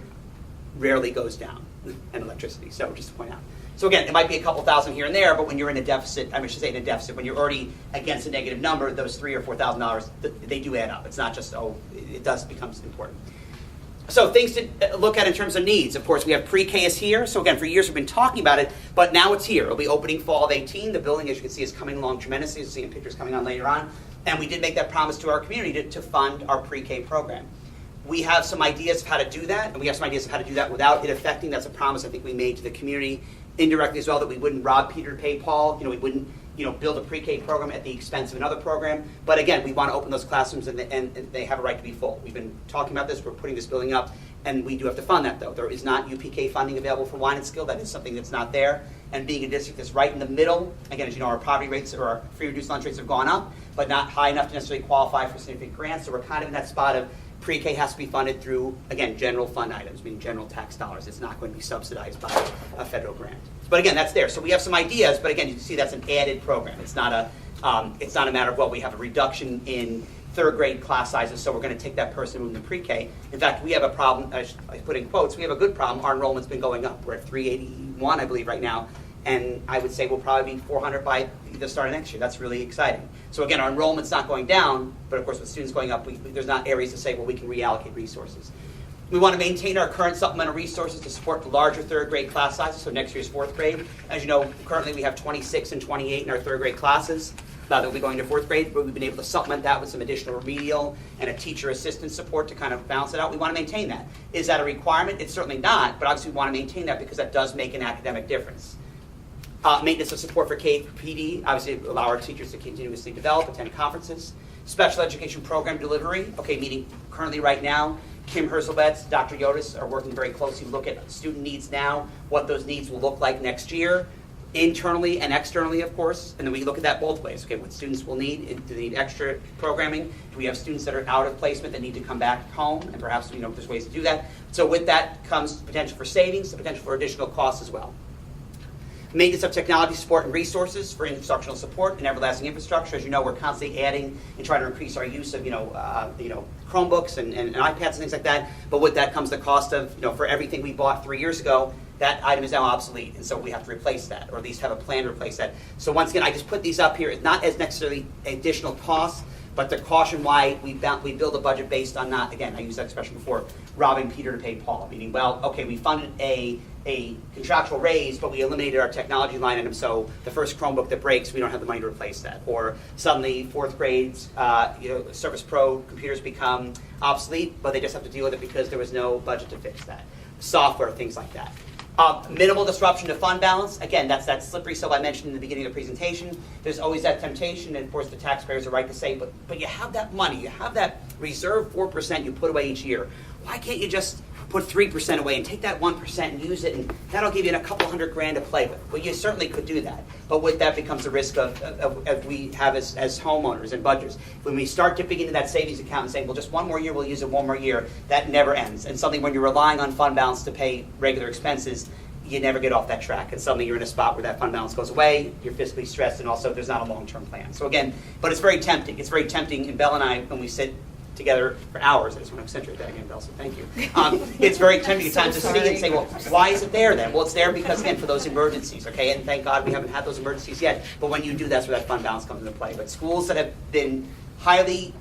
rarely goes down, and electricity, so just to point out. So again, it might be a couple thousand here and there, but when you're in a deficit, when you're already against a negative number, those $3,000 or $4,000, they do add up. It's not just, it does becomes important. So things to look at in terms of needs. Of course, we have pre-K is here. So again, for years we've been talking about it, but now it's here. It'll be opening fall of 18. The building, as you can see, is coming along tremendously. You'll see in pictures coming on later on. And we did make that promise to our community to fund our pre-K program. We have some ideas of how to do that, and we have some ideas of how to do that without it affecting. That's a promise I think we made to the community indirectly as well, that we wouldn't rob Peter to pay Paul. We wouldn't build a pre-K program at the expense of another program. But again, we want to open those classrooms and they have a right to be full. We've been talking about this. We're putting this building up. And we do have to fund that, though. There is not UPK funding available for wine and skill. That is something that's not there. And being a district that's right in the middle, again, as you know, our poverty rates or our free reduced lunch rates have gone up, but not high enough to necessarily qualify for significant grants. So we're kind of in that spot of pre-K has to be funded through, again, general fund items, meaning general tax dollars. It's not going to be subsidized by a federal grant. But again, that's there. So we have some ideas, but again, you can see that's an added program. It's not a matter of, well, we have a reduction in third grade class sizes, so we're going to take that person and move them to pre-K. In fact, we have a problem, I put in quotes, we have a good problem. Our enrollment's been going up. We're at 381, I believe, right now. And I would say we'll probably be 400 by the start of next year. That's really exciting. So again, our enrollment's not going down, but of course with students going up, there's not areas to say, well, we can reallocate resources. We want to maintain our current supplemental resources to support the larger third grade class sizes, so next year's fourth grade. As you know, currently we have 26 and 28 in our third grade classes. Now that we'll be going to fourth grade, but we've been able to supplement that with some additional remedial and a teacher assistant support to kind of balance it out. We want to maintain that. Is that a requirement? It's certainly not, but obviously we want to maintain that because that does make an academic difference. Maintenance of support for KPD, obviously allow our teachers to continuously develop, attend conferences. Special education program delivery, meaning currently right now, Kim Herzelbetz, Dr. Yotis are working very closely to look at student needs now, what those needs will look like next year, internally and externally, of course, and then we look at that both ways. What students will need, do they need extra programming? Do we have students that are out of placement that need to come back home? And perhaps, there's ways to do that. So with that comes potential for savings, the potential for additional costs as well. Maintenance of technology support and resources for instructional support and everlasting infrastructure. As you know, we're constantly adding and trying to increase our use of, Chromebooks and iPads and things like that. But with that comes the cost of, for everything we bought 3 years ago, that item is now obsolete, and so we have to replace that, or at least have a plan to replace that. So once again, I just put these up here, not as necessarily additional costs, but to caution why we build a budget based on not, again, I used that expression before, robbing Peter to pay Paul, meaning, well, okay, we funded a contractual raise, but we eliminated our technology line item, so the first Chromebook that breaks, we don't have the money to replace that. Or suddenly, fourth grades, Service Pro computers become obsolete, but they just have to deal with it because there was no budget to fix that. Software, things like that. Minimal disruption to fund balance. Again, that's that slippery slope I mentioned in the beginning of the presentation. There's always that temptation, and of course the taxpayers are right to say, but you have that money, you have that reserve 4% you put away each year. Why can't you just put 3% away and take that 1% and use it, and that'll give you a couple $100,000 to play with? Well, you certainly could do that, but with that becomes a risk of we have as homeowners and budgets. When we start dipping into that savings account and saying, well, just one more year, we'll use it one more year, that never ends. And something when you're relying on fund balance to pay regular expenses, you never get off that track, and suddenly you're in a spot where that fund balance goes away, you're fiscally stressed, and also there's not a long-term plan. So again, but it's very tempting. It's very tempting, and Belle and I, when we sit together for hours, I just want to accentuate that again, Belle, so thank you. It's very tempting at times to see and say, well, why is it there then? Well, it's there because, again, for those emergencies, okay? And thank God we haven't had those emergencies yet, but when you do, that's where that fund balance comes into play. But schools that have been highly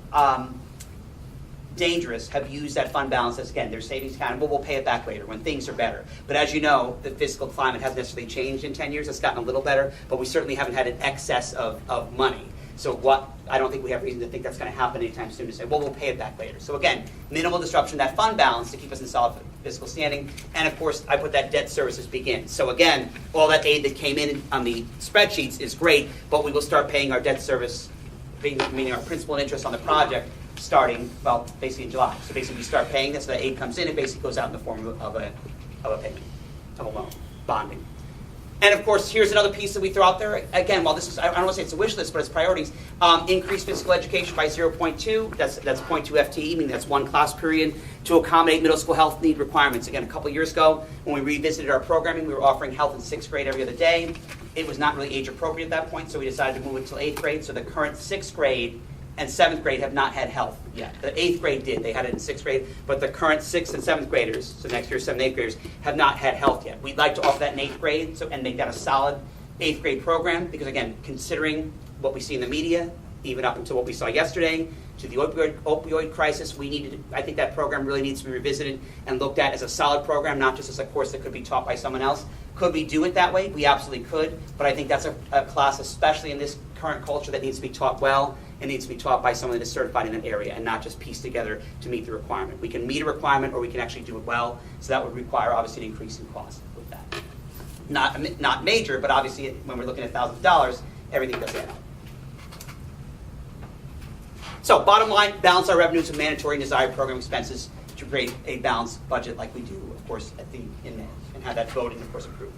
dangerous have used that fund balance as, again, their savings account, and we'll pay it back later when things are better. But as you know, the fiscal climate hasn't necessarily changed in 10 years. It's gotten a little better, but we certainly haven't had an excess of money. So I don't think we have reason to think that's going to happen anytime soon to say, well, we'll pay it back later. So again, minimal disruption, that fund balance to keep us in solid fiscal standing. And of course, I put that debt services begin. So again, all that aid that came in on the spreadsheets is great, but we will start paying our debt service, meaning our principal and interest on the project, starting, well, basically in July. So basically we start paying this, so the aid comes in, it basically goes out in the form of a payment, of a loan, bonding. And of course, here's another piece that we throw out there. Again, while this is, I don't want to say it's a wish list, but it's priorities. Increase physical education by 0.2. That's 0.2 FTE, meaning that's one class period, to accommodate middle school health need requirements. Again, a couple years ago, when we revisited our programming, we were offering health in 6th grade every other day. It was not really age appropriate at that point, so we decided to move it to 8th grade. So the current 6th grade and 7th grade have not had health yet. The 8th grade did. They had it in 6th grade, but the current 6th and 7th graders, so next year 7th and 8th graders, have not had health yet. We'd like to offer that in 8th grade and make that a solid 8th grade program because, again, considering what we see in the media, even up until what we saw yesterday, to the opioid crisis, I think that program really needs to be revisited and looked at as a solid program, not just as a course that could be taught by someone else. Could we do it that way? We absolutely could, but I think that's a class, especially in this current culture, that needs to be taught well and needs to be taught by someone that is certified in an area and not just pieced together to meet the requirement. We can meet a requirement or we can actually do it well, so that would require obviously an increase in cost with that. Not major, but obviously when we're looking at thousands of dollars, everything does add up. So bottom line, balance our revenues with mandatory and desired program expenses to create a balanced budget like we do, of course, in May, and have that voted and, of course, approved.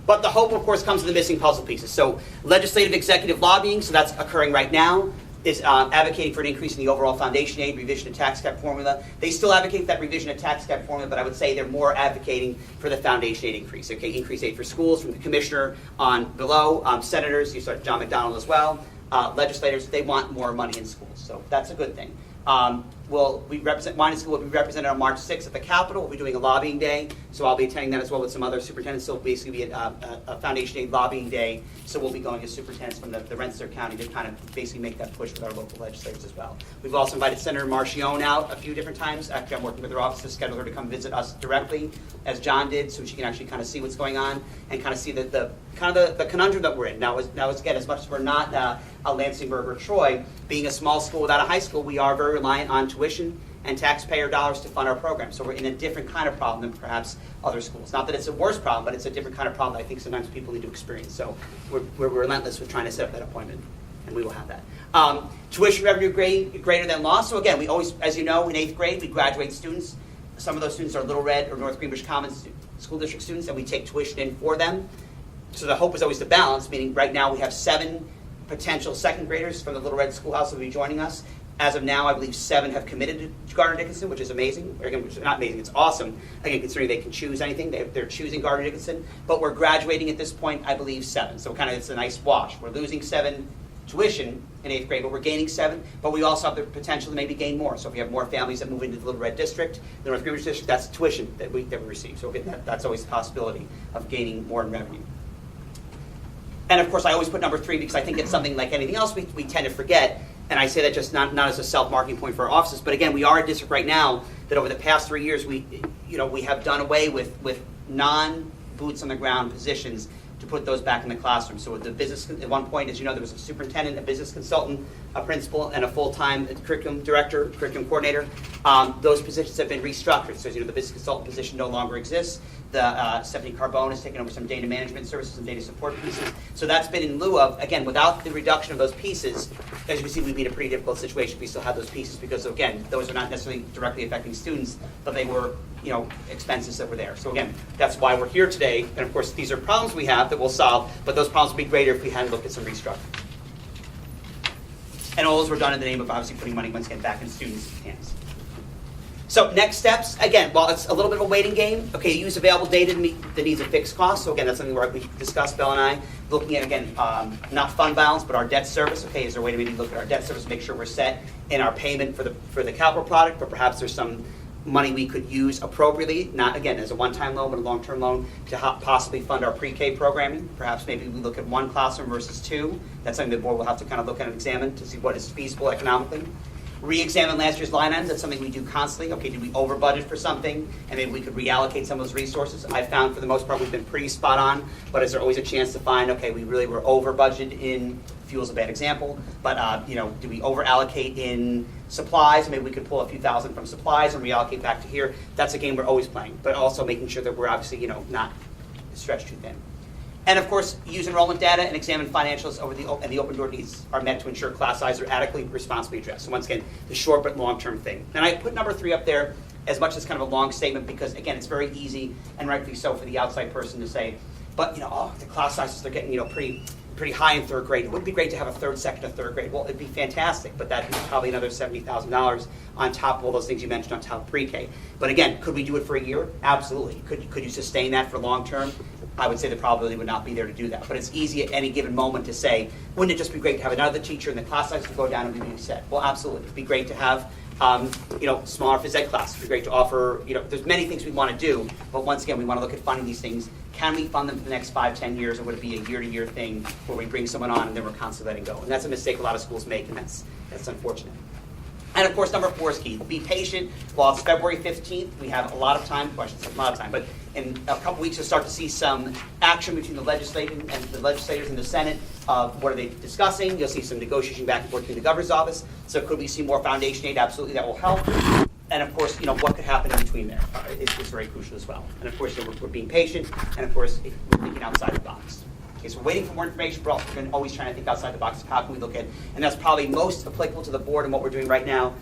But the hope, of course, comes to the missing puzzle pieces. So legislative executive lobbying, so that's occurring right now, is advocating for an increase in the overall foundation aid, revision of tax cap formula. They still advocate for that revision of tax cap formula, but I would say they're more advocating for the foundation aid increase. Okay, increase aid for schools from the commissioner on below. Senators, you saw John McDonnell as well. Legislators, they want more money in schools, so that's a good thing. Wine and School will be represented on March 6th at the Capitol. We'll be doing a lobbying day, so I'll be attending that as well with some other superintendents. So it'll basically be a Foundation Aid lobbying day, so we'll be going as superintendents from the Rensselaer County to kind of basically make that push with our local legislators as well. We've also invited Senator Marchione out a few different times. Actually, I'm working with her office to schedule her to come visit us directly, as John did, so she can actually kind of see what's going on and kind of see the conundrum that we're in. Now, again, as much as we're not a Lansingburg or Troy, being a small school without a high school, we are very reliant on tuition and taxpayer dollars to fund our program. So we're in a different kind of problem than perhaps other schools. Not that it's a worse problem, but it's a different kind of problem that I think sometimes people need to experience. So we're relentless with trying to set up that appointment, and we will have that. Tuition revenue greater than loss. So again, we always, as you know, in 8th grade, we graduate students. Some of those students are Little Red or North Greenbush Commons School District students, and we take tuition in for them. So the hope is always to balance, meaning right now we have 7 potential 2nd graders from the Little Red Schoolhouse who will be joining us. As of now, I believe 7 have committed to Gardner-Dickinson, which is amazing. Again, which is not amazing, it's awesome. Again, considering they can choose anything, they're choosing Gardner-Dickinson. But we're graduating at this point, I believe, 7. So kind of it's a nice wash. We're losing 7 tuition in 8th grade, but we're gaining 7, but we also have the potential to maybe gain more. So if we have more families that move into the Little Red District, the North Greenwich District, that's tuition that we receive. So again, that's always a possibility of gaining more in revenue. And of course, I always put number 3 because I think it's something like anything else we tend to forget. And I say that just not as a self-marketing point for our offices, but again, we are a district right now that over the past 3 years, we have done away with non-boots on the ground positions to put those back in the classroom. So with the business, at one point, as you know, there was a superintendent, a business consultant, a principal, and a full-time curriculum director, curriculum coordinator. Those positions have been restructured. So as you know, the business consultant position no longer exists. Stephanie Carbone has taken over some data management services and data support pieces. So that's been in lieu of, again, without the reduction of those pieces, as you can see, we'd be in a pretty difficult situation. We still have those pieces because, again, those are not necessarily directly affecting students, but they were, expenses that were there. So again, that's why we're here today. And of course, these are problems we have that we'll solve, but those problems would be greater if we hadn't looked at some restructuring. And all those were done in the name of obviously putting money once again back in students' hands. So next steps, again, while it's a little bit of a waiting game, okay, use available data to meet the needs of fixed costs. So again, that's something where we discussed, Bell and I, looking at, again, not fund balance, but our debt service. Okay, is there a way to maybe look at our debt service, make sure we're set in our payment for the capital product, but perhaps there's some money we could use appropriately, not, again, as a one-time loan, but a long-term loan to possibly fund our pre-K programming. Perhaps maybe we look at 1 classroom versus 2. That's something the board will have to kind of look at and examine to see what is feasible economically. Re-examine last year's line items. That's something we do constantly. Okay, did we over budget for something? And maybe we could reallocate some of those resources. I found for the most part we've been pretty spot on, but is there always a chance to find, okay, we really were over budgeted in, fuel's a bad example, but do we over allocate in supplies? Maybe we could pull a few thousand from supplies and reallocate back to here. That's a game we're always playing, but also making sure that we're obviously, not stretched too thin. And of course, use enrollment data and examine financials and the open door needs are meant to ensure class size are adequately responsibly addressed. So once again, the short but long-term thing. And I put number 3 up there as much as kind of a long statement because again, it's very easy and rightfully so for the outside person to say, but the class sizes they're getting pretty high in 3rd grade. It would be great to have a 3rd, 2nd, and 3rd grade. Well, it'd be fantastic, but that'd be probably another $70,000 on top of all those things you mentioned on top of pre-K. But again, could we do it for a year? Absolutely. Could you sustain that for long term? I would say the probability would not be there to do that. But it's easy at any given moment to say, wouldn't it just be great to have another teacher and the class size to go down and be reset? Well, absolutely. It'd be great to have smaller phys ed classes. It'd be great to offer, there's many things we want to do, but once again, we want to look at funding these things. Can we fund them for the next 5-10 years, or would it be a year-to-year thing where we bring someone on and then we're constantly letting go? And that's a mistake a lot of schools make, and that's unfortunate. And of course, number 4 is key. Be patient. While it's February 15th, we have a lot of time, but in a couple weeks, you'll start to see some action between the legislators in the Senate of what are they discussing. You'll see some negotiation back and forth between the governor's office. So could we see more foundation aid? Absolutely, that will help. And of course, what could happen in between there is very crucial as well. And of course, we're being patient, and of course, we're thinking outside the box. Okay, so we're waiting for more information, but we're always trying to think outside the box of how can we look at, and that's probably most applicable to the board and what we're doing right now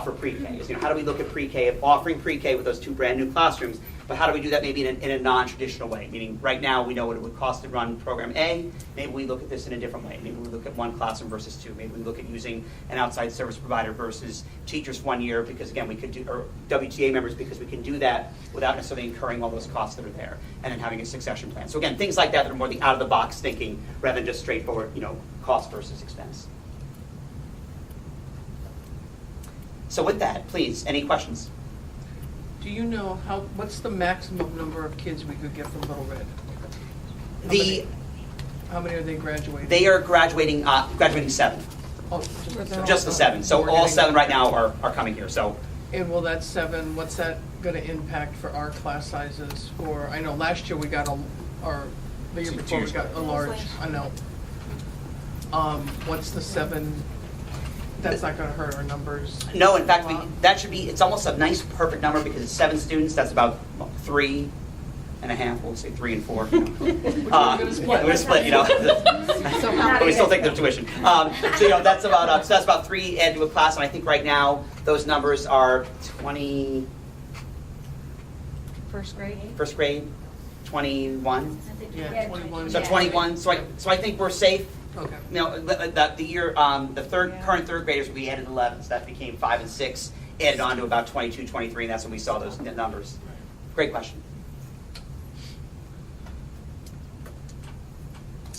for pre-K. Is how do we look at pre-K, of offering pre-K with those 2 brand new classrooms, but how do we do that maybe in a non-traditional way? Meaning right now we know what it would cost to run program A, maybe we look at this in a different way. Maybe we look at 1 classroom versus 2. Maybe we look at using an outside service provider versus teachers 1 year because again we could do, or WTA members because we can do that without necessarily incurring all those costs that are there, and then having a succession plan. So again, things like that are more the out-of-the-box thinking rather than just straightforward, cost versus expense. So with that, please, any questions? Do you know what's the maximum number of kids we could get from Little Red? How many are they graduating? They are graduating 7. Oh, just the 7. So all 7 right now are coming here. So. And will that 7, what's that going to impact for our class sizes? For I know last year we got the year before we got a large. I know. What's the 7? That's not going to hurt our numbers. No, in fact, that should be. It's almost a nice, perfect number because it's 7 students. That's about 3 and a half. We'll say 3 and 4. We're going to split. But we still take their tuition. That's about 3 add to a class, and I think right now those numbers are 20. First grade. 21. Yeah, 21. So 21. So I think we're safe. Okay. The year, current 3rd graders, we added 11, so that became 5 and 6, added on to about 22, 23, and that's when we saw those numbers. Great question.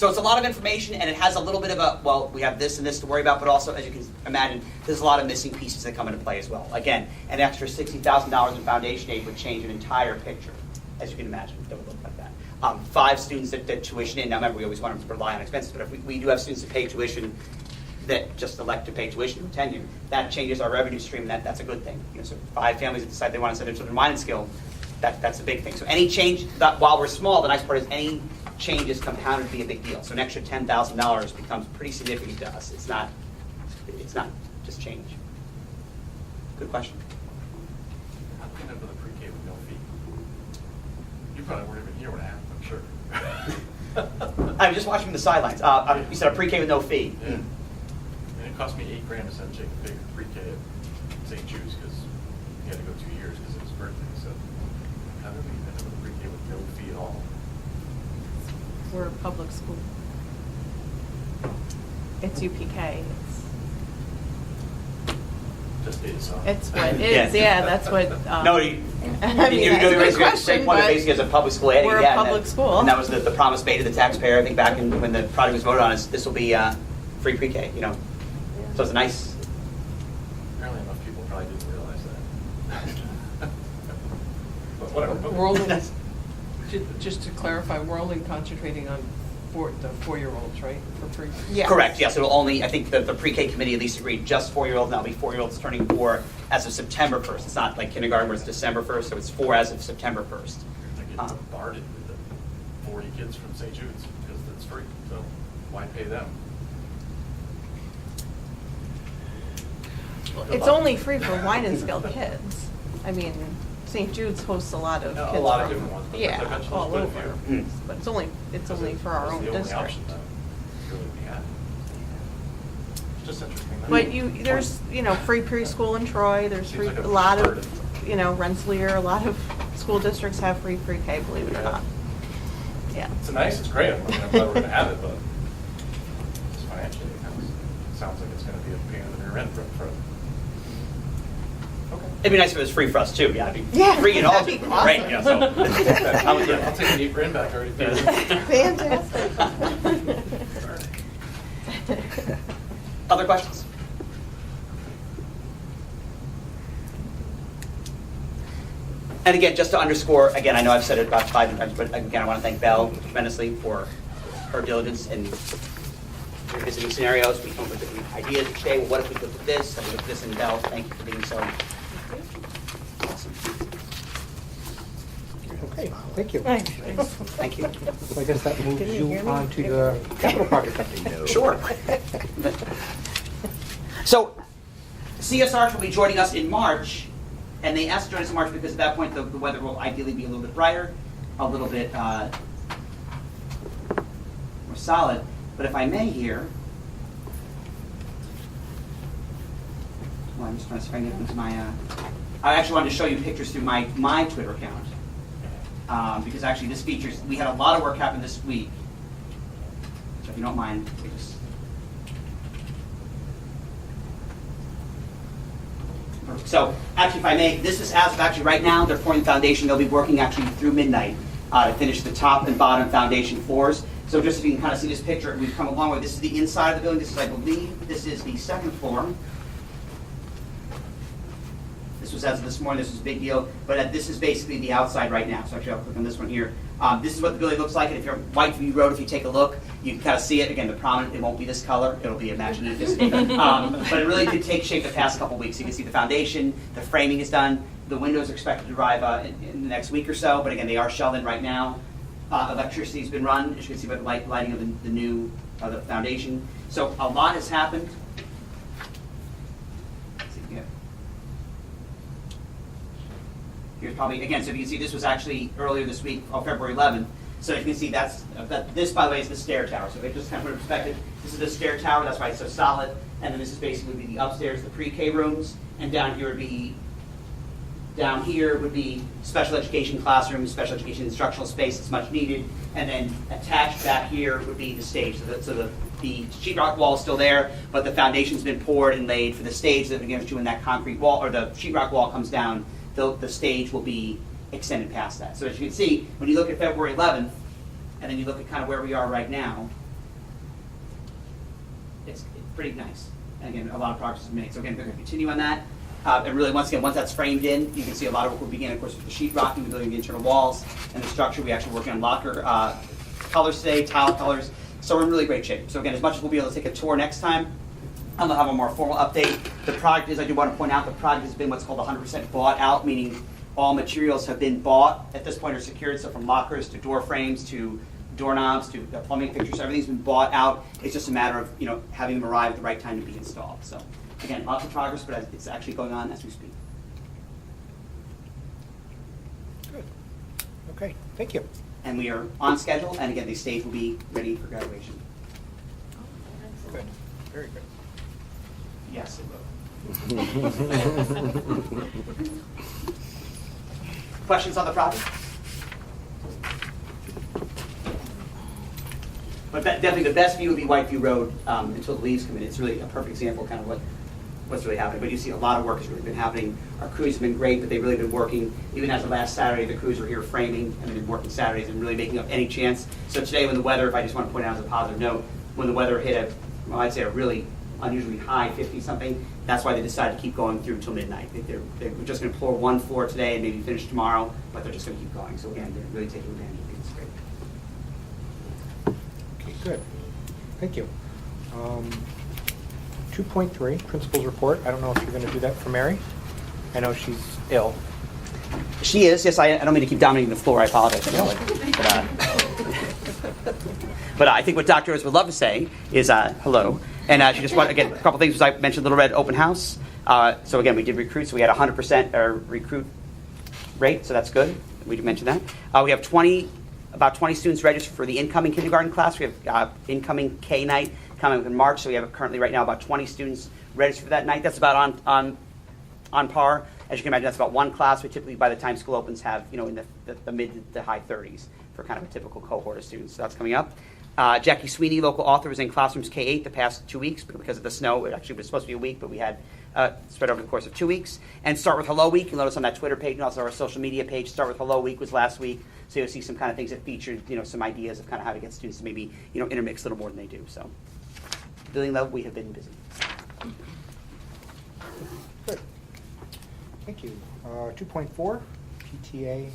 So it's a lot of information, and it has a little bit of a, well, we have this and this to worry about, but also, as you can imagine, there's a lot of missing pieces that come into play as well. Again, an extra $60,000 in foundation aid would change an entire picture, as you can imagine. It would look like that. 5 students that tuition in. Now, remember, we always want them to rely on expenses, but if we do have students that pay tuition that just elect to pay tuition for tenure, that changes our revenue stream. That's a good thing. So 5 families that decide they want to send their children to wine and skill, that's a big thing. So any change, while we're small, the nice part is any changes compounded to be a big deal. So an extra $10,000 becomes pretty significant to us. It's not just change. Good question. How can I go to the pre-K with no fee? You probably weren't even here when it happened, I'm sure. I was just watching from the sidelines. You said a pre-K with no fee. Yeah. And it cost me $8,000 to send Jacob Baker to pre-K at St. Jude's because he had to go 2 years because of his birthday. So how did we end up with a pre-K with no fee at all? We're a public school. It's UPK. Just did so. It's what it is. Yeah, that's what. No, I mean, you that's a raised good a great question, point. but Basically, as a public school entity, we're a yeah, public school. and that was the promise made to the taxpayer. I think back when the project was voted on, is this will be free pre-K. So it's a nice. Apparently enough people probably didn't realize that. But whatever. We're only, just to clarify, we're only concentrating on the 4-year-olds, right? For pre. Yeah. Correct, yes. It'll only, I think the pre-K committee at least agreed just 4-year-olds. Now it'll be 4-year-olds turning 4 as of September 1st. It's not like kindergarten where it's December 1st, so it's 4 as of September 1st. I get bombarded with the 40 kids from St. Jude's because it's free. So why pay them? It's only free for wine and skill kids. I mean, St. Jude's hosts a lot of kids. A lot of from- different ones, but Yeah, eventually all split a over. few. But it's only for our own It's the district. only option that really we had. It's just interesting. But there's free preschool in Troy. There's Seems free like a a lot spurt of Rensselaer. A lot of school districts have free pre-K. Believe it or Yeah. not. Yeah. It's nice, it's great. I'm glad we're going to have it, but just financially, it sounds like it's going to be a pain in the rear end for Okay. It'd be nice if it was free for us too. Yeah, it'd be Yeah, free and all. that'd be awesome. Great. So. I'll take the $8,000 back already. Fantastic. Other questions? And again, just to underscore, again, I know I've said it about 5 times, but again, I want to thank Belle tremendously for her diligence in visiting scenarios. We come up with different ideas each day. Well, what if we looked at this? Then we looked at this, and Belle, thank you for being so awesome. Okay, thank you. Thank you. So I guess that moves you on to the capital project update. Sure. So, CSR will be joining us in March, and they asked to join us in March because at that point the weather will ideally be a little bit brighter, a little bit more solid. But if I may here, well, I'm just trying to spring it into my, I actually wanted to show you pictures through my Twitter account. Because actually this features, we had a lot of work happen this week. So if you don't mind, we just. So actually, if I may, this is as of actually right now, they're pouring the foundation. They'll be working actually through midnight to finish the top and bottom foundation floors. So just so you can kind of see this picture, we've come a long way. This is the inside of the building. This is, I believe, this is the 2nd floor. This was as of this morning. This was a big deal. But this is basically the outside right now. So actually, I'll click on this one here. This is what the building looks like. And if you're on Whiteview Road, if you take a look, you can kind of see it. Again, the prominent, it won't be this color. It'll be imaginative. But it really did take shape the past couple weeks. You can see the foundation, the framing is done. The windows are expected to arrive in the next week or so. But again, they are shelled in right now. Electricity's been run, as you can see by the lighting of the new the foundation. So a lot has happened. Let's see if we can here's probably, again, so if you can see this was actually earlier this week, on February 11th. So you can see this, by the way, is the stair tower. So if just kind of put it in perspective, this is the stair tower, that's why it's so solid. And then this is basically the upstairs, the pre-K rooms. And down here would be special education classrooms, special education instructional space that's much needed. And then attached back here would be the stage. So the sheetrock wall is still there, but the foundation's been poured and laid for the stage that begins to when that concrete wall, or the sheetrock wall comes down, the stage will be extended past that. So as you can see, when you look at February 11th, and then you look at kind of where we are right now, it's pretty nice. And again, a lot of progress is made. So again, they're going to continue on that. And really, once that's framed in, you can see a lot of work will begin, of course, with the sheet rocking, building the internal walls, and the structure. We're actually working on locker colors today, tile colors. So we're in really great shape. So again, as much as we'll be able to take a tour next time, I'm going to have a more formal update. The project is, I do want to point out, the project has been what's called 100% bought out, meaning all materials have been bought at this point, are secured. So from lockers to door frames to doorknobs to plumbing fixtures, everything's been bought out. It's just a matter of having them arrive at the right time to be installed. So again, lots of progress, but it's actually going on as we speak. Good. Okay, thank you. And we are on schedule, and again, the stage will be ready for graduation. Good, very good. Yes, it will. Questions on the project? But definitely the best view would be Whiteview Road until the leaves come in. It's really a perfect example of kind of what's really happening. But you see a lot of work has really been happening. Our crews have been great, but they've really been working. Even as of last Saturday, the crews were here framing, and they've been working Saturdays and really making up any chance. So today when the weather, if I just want to point out as a positive note, when the weather hit I'd say a really unusually high 50-something, that's why they decided to keep going through until midnight. They're just going to pour one floor today and maybe finish tomorrow, but they're just going to keep going. So again, they're really taking advantage of it. It's great. Okay, good. Thank you. 2.3, principal's report. I don't know if you're going to do that for Mary. I know she's ill. She is, yes. I don't mean to keep dominating the floor. I apologize. But I think what Dr. Rose would love to say is hello. And she just wanted, again, a couple things. I mentioned Little Red Open House. So again, we did recruit. So we had 100% recruit rate. So that's good. We did mention that. We have about 20 students registered for the incoming kindergarten class. We have incoming K night coming in March. So we have currently right now about 20 students registered for that night. That's about on par. As you can imagine, that's about one class. We typically, by the time school opens, have in the mid to high 30s for kind of a typical cohort of students. So that's coming up. Jackie Sweeney, local author, was in classrooms K-8 the past 2 weeks because of the snow. It actually was supposed to be a week, but we had spread over the course of 2 weeks. And Start With Hello Week, you'll notice on that Twitter page and also our social media page, Start With Hello Week was last week. So you'll see some kind of things that featured, some ideas of kind of how to get students to maybe, intermix a little more than they do. So, building level, we have been busy. Good. Thank you. 2.4, PTA,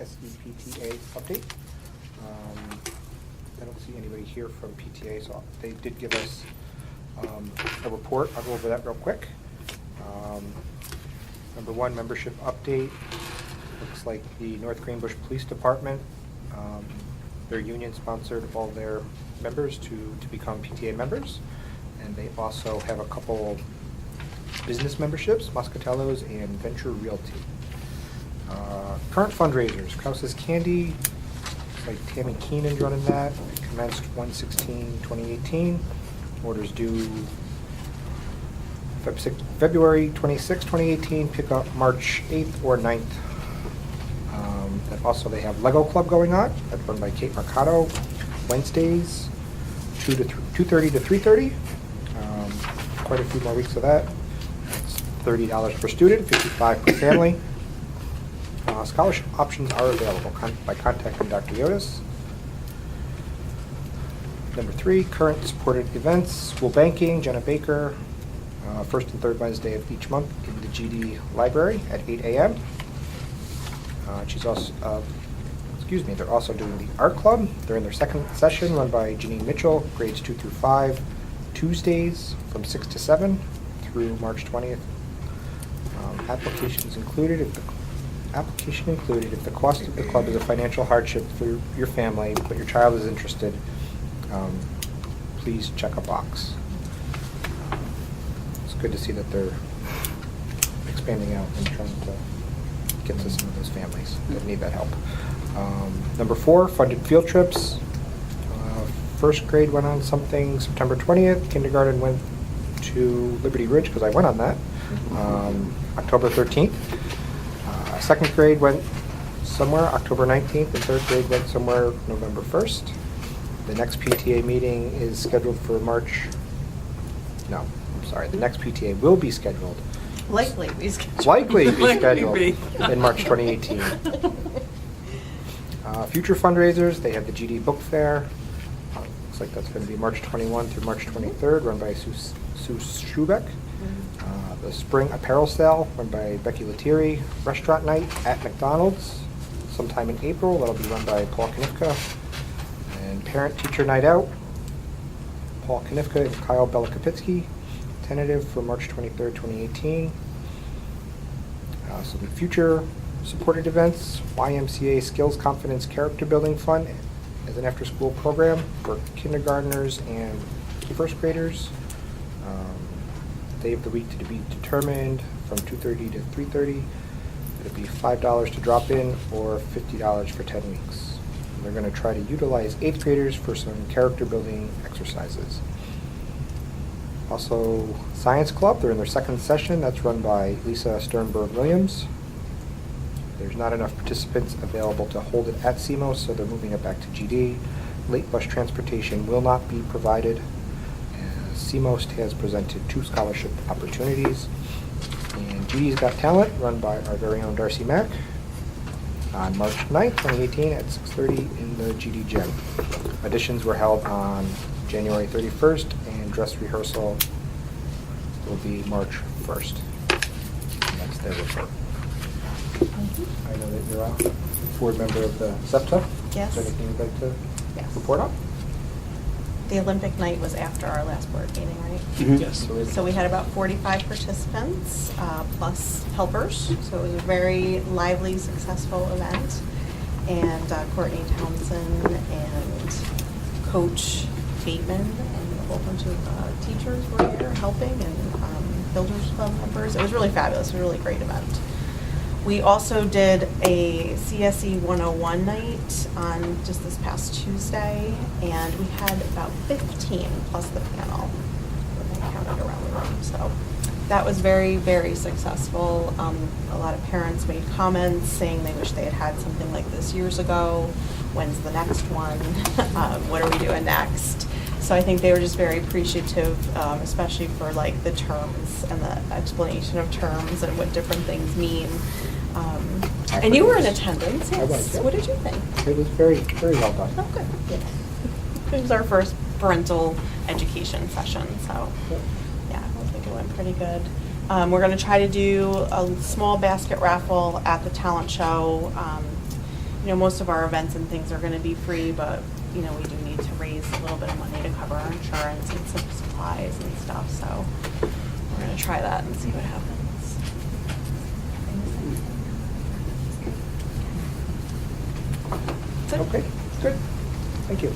SEPTA update. I don't see anybody here from PTA, so they did give us a report. I'll go over that real quick. Number one, membership update. Looks like the North Greenbush Police Department, their union sponsored all their members to become PTA members. And they also have a couple business memberships, Moscatello's and Venture Realty. Current fundraisers, Krause's Candy, looks like Tammy Keenan's running that. It commenced 1/16/2018. Orders due February 26, 2018, pick up March 8th or 9th. And also they have Lego Club going on, that's run by Kate Mercado, Wednesdays, 2:30 to 3:30. Quite a few more weeks of that. It's $30 per student, $55 per family. Scholarship options are available by contacting Dr. Yotis. Number 3, current supported events, school banking, Jenna Baker, first and third Wednesday of each month in the GD library at 8 a.m. She's also, they're also doing the art club. They're in their second session run by Janine Mitchell, grades 2 through 5, Tuesdays from 6 to 7 through March 20th. Application included if the cost of the club is a financial hardship for your family, but your child is interested, please check a box. It's good to see that they're expanding out and trying to get to some of those families that need that help. Number 4, funded field trips. First grade went on something September 20th. Kindergarten went to Liberty Ridge because I went on that. October 13th. Second grade went somewhere October 19th, and third grade went somewhere November 1st. The next PTA meeting is scheduled for the next PTA will be scheduled. Likely be scheduled. Likely be scheduled in March 2018. Future fundraisers, they have the GD Book Fair, Looks like that's going to be March 21 through March 23rd, run by Sue Schubeck. The Spring Apparel Sale, run by Becky Lettieri. Restaurant Night at McDonald's, sometime in April. That'll be run by Paul Knifka. And Parent Teacher Night Out, Paul Knifka and Kyle Belakopitsky. Tentative for March 23rd, 2018. Some future supported events: YMCA Skills Confidence Character Building Fund as an after-school program for kindergartners and first graders. Day of the week to be determined from 2:30 to 3:30. It'll be $5 to drop in or $50 for 10 weeks. And they're going to try to utilize 8th graders for some character building exercises. Also, Science Club, they're in their second session. That's run by Lisa Sternberg-Williams. There's not enough participants available to hold it at CMOS, so they're moving it back to GD. Late bus transportation will not be provided. CMOS has presented 2 scholarship opportunities. And GD's Got Talent, run by our very own Darcy Mack, on March 9th, 2018 at 6:30 in the GD Gym. Auditions were held on January 31st, and dress rehearsal will be March 1st. And that's their report. I know that you're a board member of the SEPTA. Yes. Is there anything you'd like to Yes. report on? The Olympic night was after our last board meeting, right? Yes. So we had about 45 participants, plus helpers. So it was a very lively, successful event. And Courtney Townsend and Coach Bateman and a whole bunch of teachers were here helping, and Builders Club members. It was really fabulous. It was a really great event. We also did a CSE 101 night on just this past Tuesday, and we had about 15 plus the panel that I counted around the room. So that was very, very successful. A lot of parents made comments saying they wish they had had something like this years ago. When's the next one? What are we doing next? So I think they were just very appreciative, especially for like the terms and the explanation of terms and what different things mean. And you were in attendance, I was, yes. yeah. What did you think? It was very, very well done. Oh, good. Yes. It was our first parental education session, so yeah, I think it went pretty good. We're going to try to do a small basket raffle at the talent show. You know, most of our events and things are going to be free, but you know, we do need to raise a little bit of money to cover our insurance and some supplies and stuff. So we're going to try that and see what happens. Okay, good. Thank you.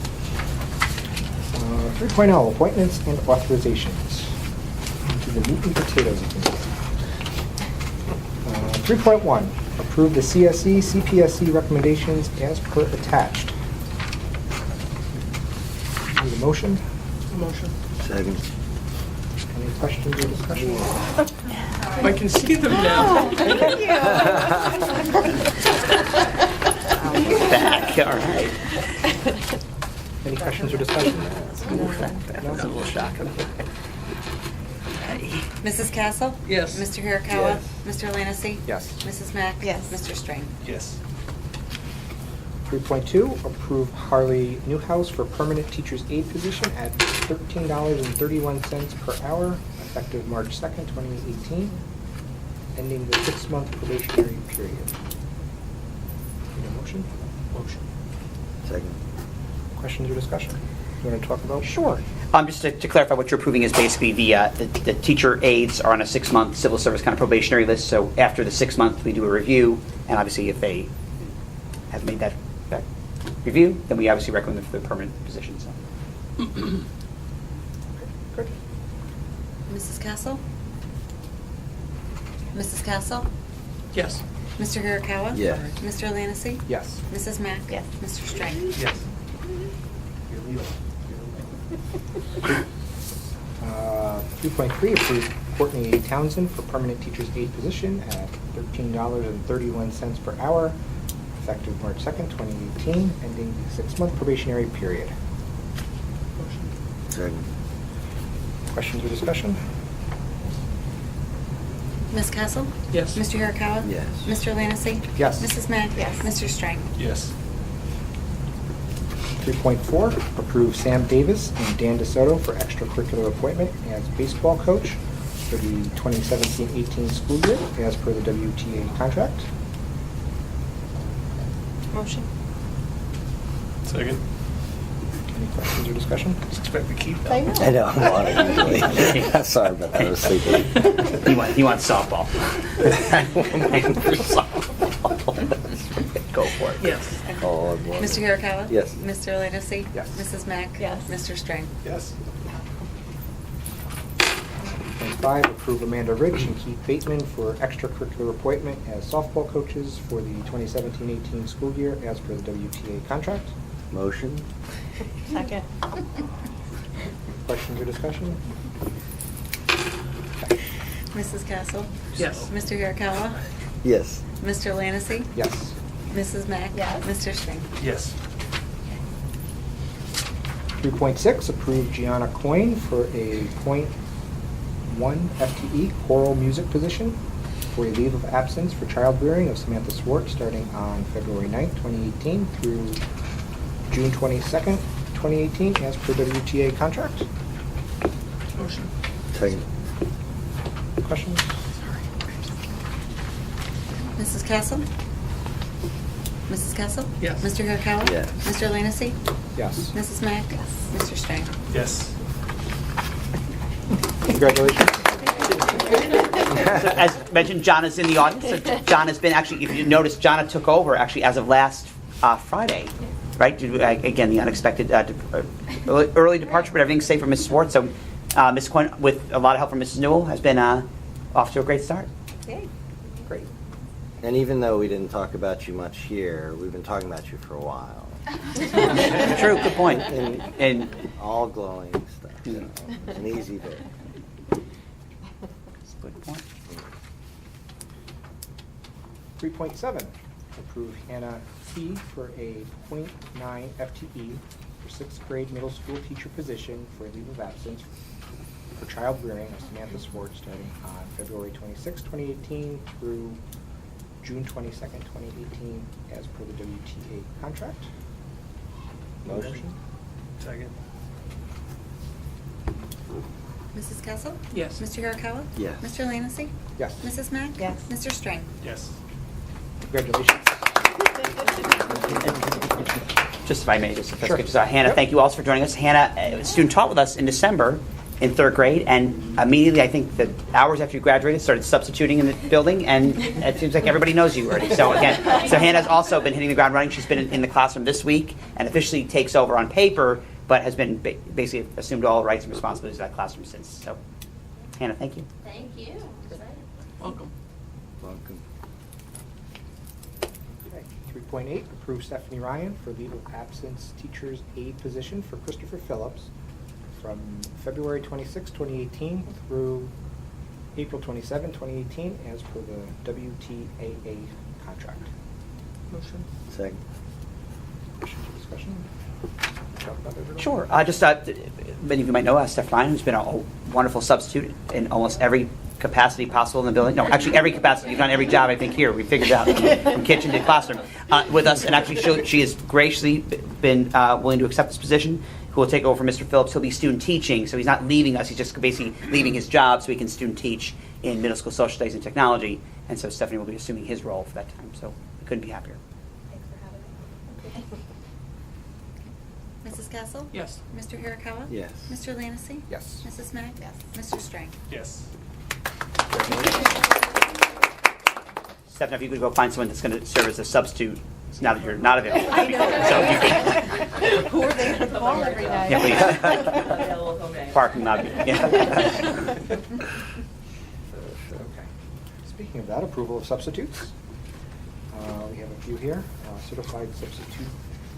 3.0, appointments and authorizations. To the meat and potatoes of things. 3.1, approve the CSE, CPSC recommendations as per attached. Need a motion? Motion. Second. Any questions or discussion? I can see them now. Back, all right. Any questions or discussion? No? That's a little shocking. Mrs. Castle? Yes. Mr. Hirakawa? Yes. Mr. Lanisi? Yes. Mrs. Mack? Yes. Mr. Strain? Yes. 3.2, approve Harley Newhouse for permanent teacher's aide position at $13.31 per hour, effective March 2nd, 2018, ending the 6-month probationary period. Need a motion? Motion. Second. Questions or discussion? You want to talk about? Sure. Just to clarify, what you're approving is basically the teacher aides are on a 6-month civil service kind of probationary list. So after the 6 months, we do a review, and obviously if they have made that review, then we obviously recommend them for the permanent position. So. Good. Mrs. Castle? Mrs. Castle? Yes. Mr. Hirakawa? Yes. Mr. Lanisi? Yes. Mrs. Mack? Yes. Mr. Strain? Yes. 3.3, approve Courtney Townsend for permanent teacher's aide position at $13.31 per hour, effective March 2nd, 2018, ending the 6-month probationary period. Second. Questions or discussion? Ms. Castle? Yes. Mr. Hirakawa? Yes. Mr. Lanisi? Yes. Mrs. Mack? Yes. Mr. Strain? Yes. 3.4, approve Sam Davis and Dan DeSoto for extracurricular appointment as baseball coach for the 2017-18 school year as per the WTA contract. Motion. Second. Any questions or discussion? Expect to keep I know. I don't want it usually. I'm sorry, but I was sleeping. He wants softball. Go for it. Yes. Oh, boy. Mr. Hirakawa? Yes. Mr. Lanicy? Yes. Mrs. Mack? Yes. Mr. Strang? Yes. 3.5, approve Amanda Rich and Keith Bateman for extracurricular appointment as softball coaches for the 2017-18 school year as per the WTA contract. Motion? Second. Questions or discussion? Mrs. Castle? Yes. Mr. Hirakawa? Yes. Mr. Lanicy? Yes. Mrs. Mack? Yes. Mr. Strang? Yes. 3.6, approve Gianna Coyne for a .1 FTE choral music position for a leave of absence for child rearing of Samantha Swart starting on February 9th, 2018 through June 22nd, 2018 as per WTA contract. Motion. Second. Questions? Mrs. Castle? Mrs. Castle? Yes. Mr. Hirakawa? Yes. Mr. Lanicy? Yes. Mrs. Mack? Yes. Mr. Strang? Yes. Congratulations. So as mentioned, John is in the audience. So John has been actually, if you notice, John took over actually as of last Friday, right? Again, the unexpected early departure, but everything's safe for Mrs. Swartz. So Ms. Coyne, with a lot of help from Mrs. Newell, has been off to a great start. Yay. Great. And even though we didn't talk about you much here, we've been talking about you for a while. True, good point. And all glowing stuff. So, an easy bit. That's a good point. 3.7, approve Hannah C. for a .9 FTE for sixth grade middle school teacher position for a leave of absence for child rearing of Samantha Swart starting on February 26, 2018 through June 22nd, 2018 as per the WTA contract. Motion. Second. Mrs. Castle? Yes. Mr. Hirakawa? Yes. Mr. Lanicy? Yes. Mrs. Mack? Yes. Mr. Strang? Yes. Congratulations. Just if I may, just if that's Sure. good. Just, Hannah, Yep. thank you also for joining us. Hannah, a student taught with us in December in third grade, and immediately, I think the hours after you graduated, started substituting in the building, and it seems like everybody knows you already. So again, Hannah's also been hitting the ground running. She's been in the classroom this week and officially takes over on paper, but has been basically assumed all rights and responsibilities of that classroom since. So, Hannah, thank you. Thank you. Welcome. Welcome. Okay. 3.8, approve Stephanie Ryan for leave of absence teacher's aide position for Christopher Phillips from February 26, 2018 through April 27, 2018 as per the WTAA contract. Motion. Second. Questions or discussion? Talk about it a little? Sure. Many of you might know Steph Ryan, who's been a wonderful substitute in almost every capacity possible in the building. No, actually every capacity. You've done every job, I think, here. We figured it out, from kitchen to classroom, with us. And actually, she has graciously been willing to accept this position, who will take over for Mr. Phillips. He'll be student teaching, so he's not leaving us. He's just basically leaving his job so he can student teach in middle school social studies and technology. And so Stephanie will be assuming his role for that time. So we couldn't be happier. Thanks for having me. Mrs. Castle? Yes. Mr. Hirakawa? Yes. Mr. Lanicy? Yes. Mrs. Mack? Yes. Mr. Strang? Yes. Stephanie, if you could go find someone that's going to serve as a substitute now that you're not available. I know. So if you could. Who are they going to call every night? Yeah, please. Parking lobby. Yeah. Okay. Speaking of that, approval of substitutes. We have a few here. Certified substitute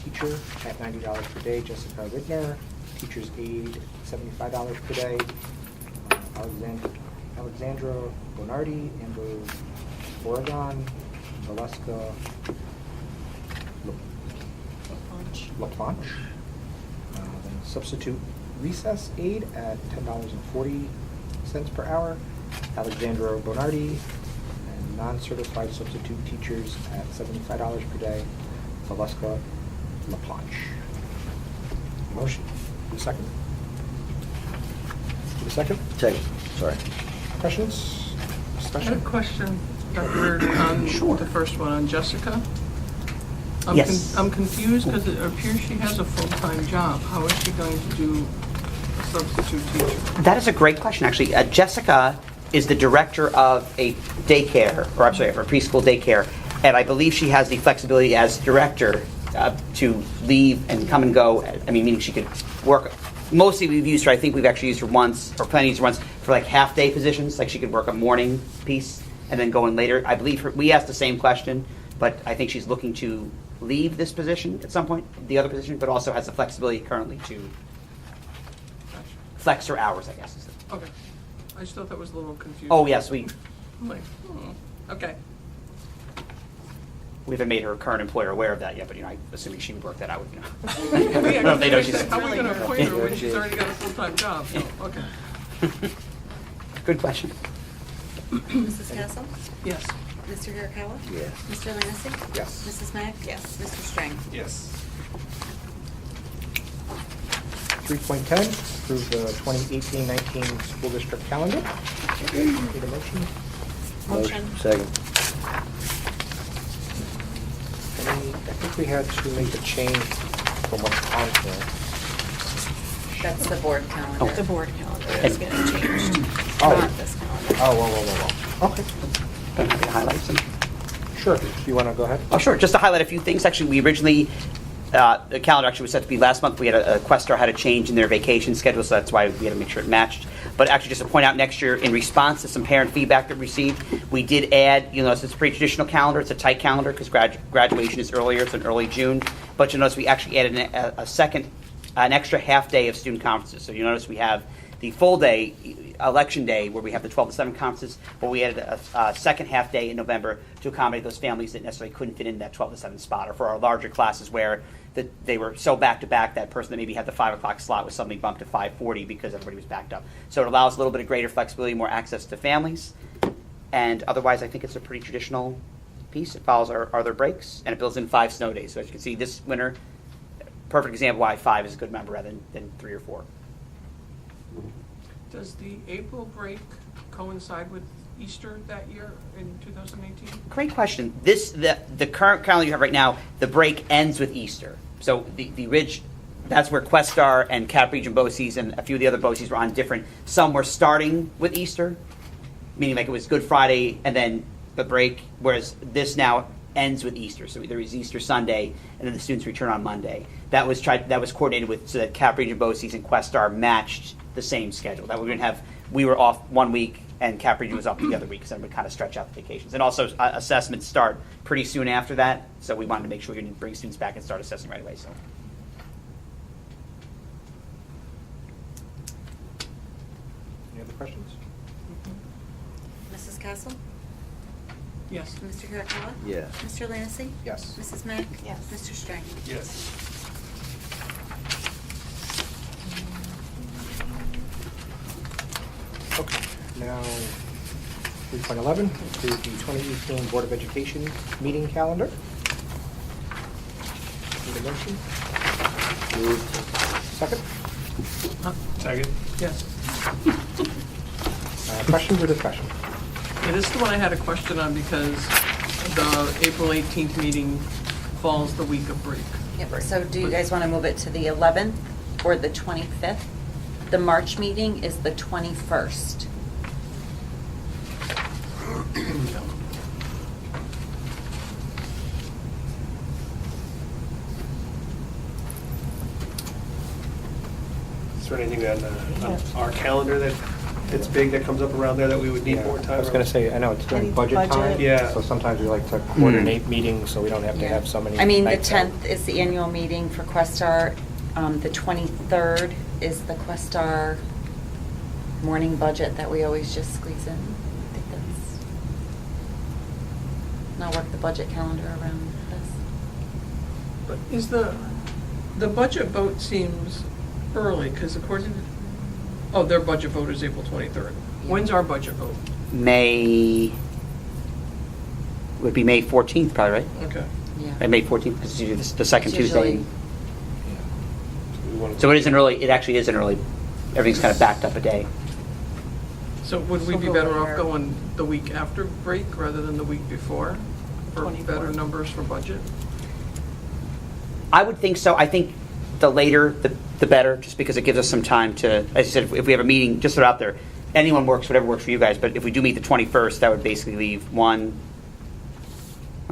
teacher at $90 per day, Jessica Ridner. Teacher's aide, $75 per day. Alexandra Bonardi, Amber Oregon, Valeska LaPlanche. Then substitute recess aide at $10.40 per hour. Alexandra Bonardi, and non-certified substitute teachers at $75 per day. Valeska LaPlanche. Motion. Second. Second. Second, sorry. Questions? I Discussion? had a question, Dr. Reardon, on the first one, on Jessica. Yes. I'm confused because it appears she has a full-time job. How is she going to do a substitute teacher? That is a great question, actually. Jessica is the director of a daycare, or I'm sorry, of a preschool daycare, and I believe she has the flexibility as director to leave and come and go. I mean, meaning she could work. Mostly we've used her, I think we've actually used her once, or planning to use her once, for like half-day positions, like she could work a morning piece and then go in later. I believe we asked the same question, but I think she's looking to leave this position at some point, the other position, but also has the flexibility currently to flex her hours, I guess. Okay. I just thought that was a little confusing. Oh, yes, we I'm like, okay. haven't made her current employer aware of that yet, but, I'm assuming she would work that out, Yeah, I don't know if they know she's. How are we going to appoint her when she's already got a full-time job? So, okay. Good question. Mrs. Castle? Yes. Mr. Hirakawa? Yes. Mr. Lanicy? Yes. Mrs. Mack? Yes. Mr. Strang? Yes. 3.10, approve the 2018-19 school district calendar. Need a motion? Motion. Second. I think we had to make a change from what's on here. That's the board calendar. The board calendar is getting changed, Oh. not this calendar. Oh, whoa. Okay, Don't have to highlight some. sure. Do you want to go ahead? Oh, sure. Just to highlight a few things. Actually, we originally, the calendar actually was set to be last month. We had a Questar had a change in their vacation schedule, so that's why we had to make sure it matched. But actually, just to point out, next year, in response to some parent feedback that we received, we did add, it's a pretty traditional calendar. It's a tight calendar because graduation is earlier. It's in early June. But you'll notice we actually added an extra half day of student conferences. So you notice we have the full day, election day, where we have the 12 to 7 conferences, but we added a second half day in November to accommodate those families that necessarily couldn't fit in that 12 to 7 spot, or for our larger classes where they were so back to back that person that maybe had the 5 o'clock slot was suddenly bumped to 5:40 because everybody was backed up. So it allows a little bit of greater flexibility, more access to families, and otherwise I think it's a pretty traditional piece. It follows our other breaks, and it builds in 5 snow days. So as you can see, this winter, perfect example why 5 is a good number rather than 3 or 4. Does the April break coincide with Easter that year in 2018? Great question. The current calendar you have right now, the break ends with Easter. So the Ridge, that's where Questar and Cap Region BOCES and a few of the other BOCES were on different. Some were starting with Easter, meaning like it was Good Friday and then the break, whereas this now ends with Easter. So there is Easter Sunday, and then the students return on Monday. That was coordinated with so that Cap Region BOCES and Questar matched the same schedule. That we were off 1 week and Cap Region was off the other week, so then we kind of stretch out the vacations. And also assessments start pretty soon after that, so we wanted to make sure we didn't bring students back and start assessing right away. So. Any other questions? Mrs. Castle? Yes. Mr. Hirakawa? Yes. Mr. Lanicy? Yes. Mrs. Mack? Yes. Mr. Strang? Yes. Okay, now 3.11, approve the 2018 Board of Education meeting calendar. Need a motion? Moved. Second? Second? Yes. Questions or discussion? Yeah, this is the one I had a question on because the April 18th meeting falls the week of break. Yep, so do you guys want to move it to the 11th or the 25th? The March meeting is the 21st. Is there anything on our calendar that's big that comes up around there that we would need Yeah, more time? I was going to say, I know it's during Any budget budget? time. Yeah. So sometimes we like to coordinate meetings so we don't have to have so many. I mean, the nights out. 10th is the annual meeting for Questar. The 23rd is the Questar morning budget that we always just squeeze in. I think that's, and I'll work the budget calendar around this. But is the budget vote seems early, because according to, their budget vote is April 23rd. When's our budget vote? Would be May 14th probably, right? Okay. Yeah. May 14th because it's usually the second It's Tuesday. usually- Do we want So it actually is an early, everything's kind of backed up a day. So would we So be go better where? off going the week after break rather than the week before for 24. better numbers for budget? I would think so. I think the later, the better, just because it gives us some time to, as I said, if we have a meeting, just throw it out there, anyone works, whatever works for you guys, but if we do meet the 21st, that would basically leave it'll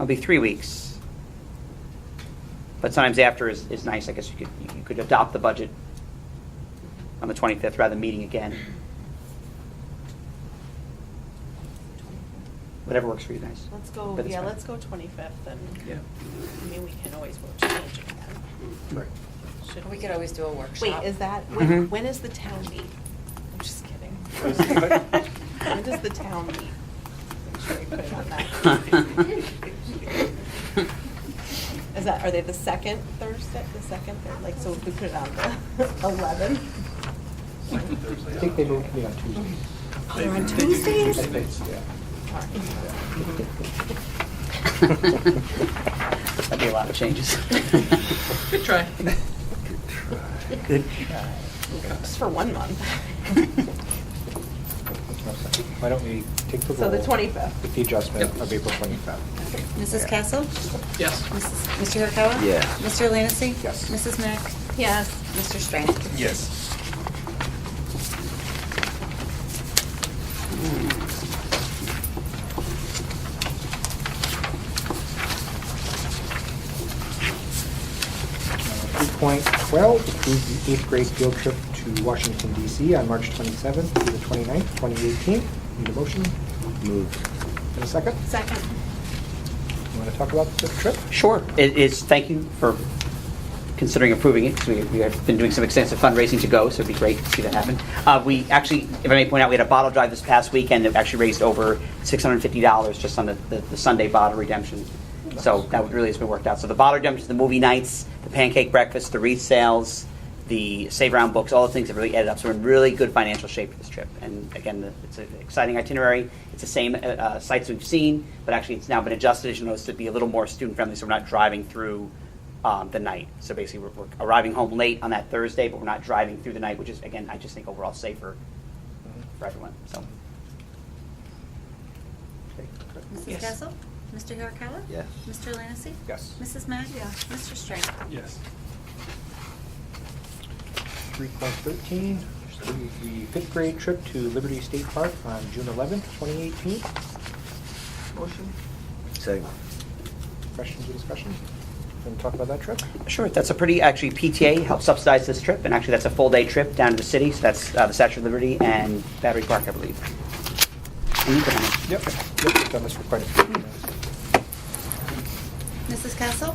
be 3 weeks. But sometimes after is nice. I guess you could adopt the budget on the 25th rather than meeting again. Whatever works for you guys. Let's go, But it's yeah, fine. let's go 25th, and, Yeah. I mean, we can always vote to change it again. Right. Should We could always do a workshop. Wait, is that, Mhm. when is the town meet? I'm just kidding. What? When does the town meet? Make sure we put it on that. Is that, are they the second Thursday, like, so if we put it on the 11th? I think they moved me on Tuesdays. Oh, they're on Tuesdays? I think, yeah. That'd be a lot of changes. Good try. Good. Just for 1 month. Why don't we take the So roll the 25th. with the adjustment Yep. of April 25th? Mrs. Castle? Yes. Mr. Hirakawa? Yeah. Mr. Lanicy? Yes. Mrs. Mack? Yes. Mr. Strang? Yes. Point 12, approve the 8th grade field trip to Washington DC on March 27th through the 29th, 2018. Need a motion? Move. In a second? Second. You want to talk about the trip? Sure. It is, thank you for considering approving it, because we have been doing some extensive fundraising to go, so it'd be great to see that happen. We actually, if I may point out, we had a bottle drive this past weekend that actually raised over $650 just on the Sunday bottle redemption. So that really has been worked out. So the bottle redemption, the movie nights, the pancake breakfast, the wreath sales, the Save Round books, all the things have really added up. So we're in really good financial shape for this trip. And again, it's an exciting itinerary. It's the same sites we've seen, but actually it's now been adjusted, as you notice, to be a little more student-friendly, so we're not driving through the night. So basically we're arriving home late on that Thursday, but we're not driving through the night, which is, again, I just think overall safer for everyone. So. Mrs. Yes. Castle? Mr. Hirakawa? Yes. Mr. Lanicy? Yes. Mrs. Mack? Yes. Mr. Strang? Yes. 3.13, the 5th grade trip to Liberty State Park on June 11th, 2018. Motion? Second. Questions or discussion? Want to talk about that trip? Sure, that's a pretty, actually, PTA helps subsidize this trip, and actually that's a full-day trip down to the city, so that's the Statue of Liberty and Battery Park, I believe. And you can have it. Yep. We've done this for quite a few years. Mrs. Castle?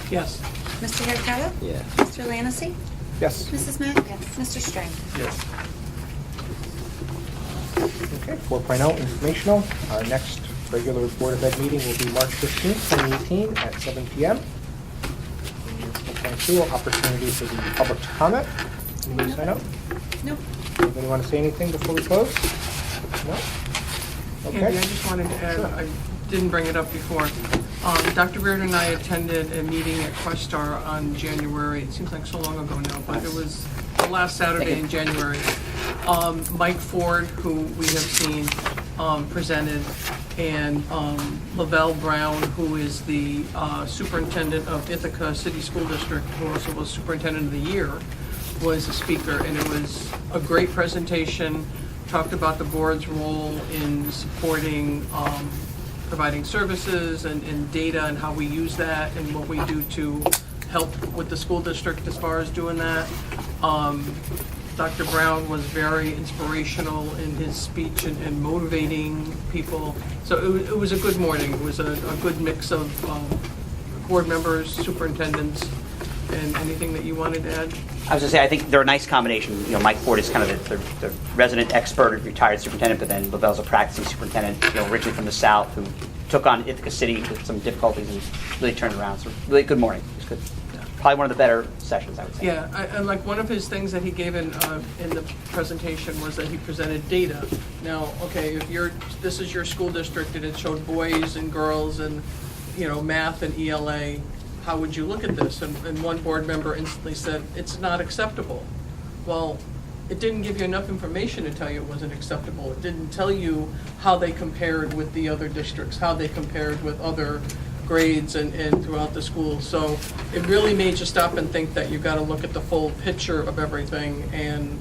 Yes. Mr. Hirakawa? Yeah. Mr. Lanicy? Yes. Mrs. Mack? Yes. Mr. Strang? Yes. Okay, 4.0 informational. Our next regular Board of Ed meeting will be March 15th, 2018 at 7 p.m. 4.2, opportunity for the public to comment. Anybody sign up? Nope. Anybody want to say anything before we close? No? Andy, I Okay. just wanted to add, Sure. I didn't bring it up before. Dr. Reardon and I attended a meeting at Questar on January, it seems like so long ago now, but it was the last Saturday in January. Mike Ford, who we have seen, presented, and Lavelle Brown, who is the superintendent of Ithaca City School District, who also was superintendent of the year, was a speaker, and it was a great presentation. Talked about the board's role in supporting, providing services and data and how we use that and what we do to help with the school district as far as doing that. Dr. Brown was very inspirational in his speech and motivating people. So it was a good morning. It was a good mix of board members, superintendents, and anything that you wanted to add? I was going to say, I think they're a nice combination. You know, Mike Ford is kind of the resident expert, retired superintendent, but then Lavelle's a practicing superintendent, you know, originally from the South, who took on Ithaca City with some difficulties and really turned it around. So really good morning. It was good. Probably one of the better sessions, I would say. Yeah, and like one of his things that he gave in the presentation was that he presented data. Now, okay, if this is your school district and it showed boys and girls and, you know, math and ELA, how would you look at this? And one board member instantly said, it's not acceptable. Well, it didn't give you enough information to tell you it wasn't acceptable. It didn't tell you how they compared with the other districts, how they compared with other grades and throughout the school. So it really made you stop and think that you've got to look at the full picture of everything and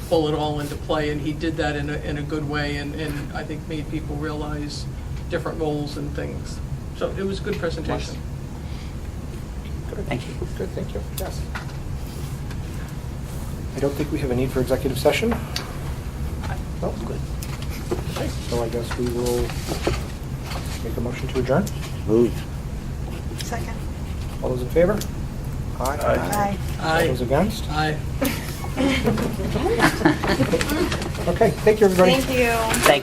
pull it all into play. And he did that in a good way, and I think made people realize different roles and things. So it was a good presentation. Good. Thank you. Good, thank you. Yes. I don't think we have a need for executive session. No? Good. Okay, so I guess we will make a motion to adjourn. Moved. Second. All those in favor? Aye. Aye. All those against? Aye. Okay, thank you, everybody. Thank you. Thank you.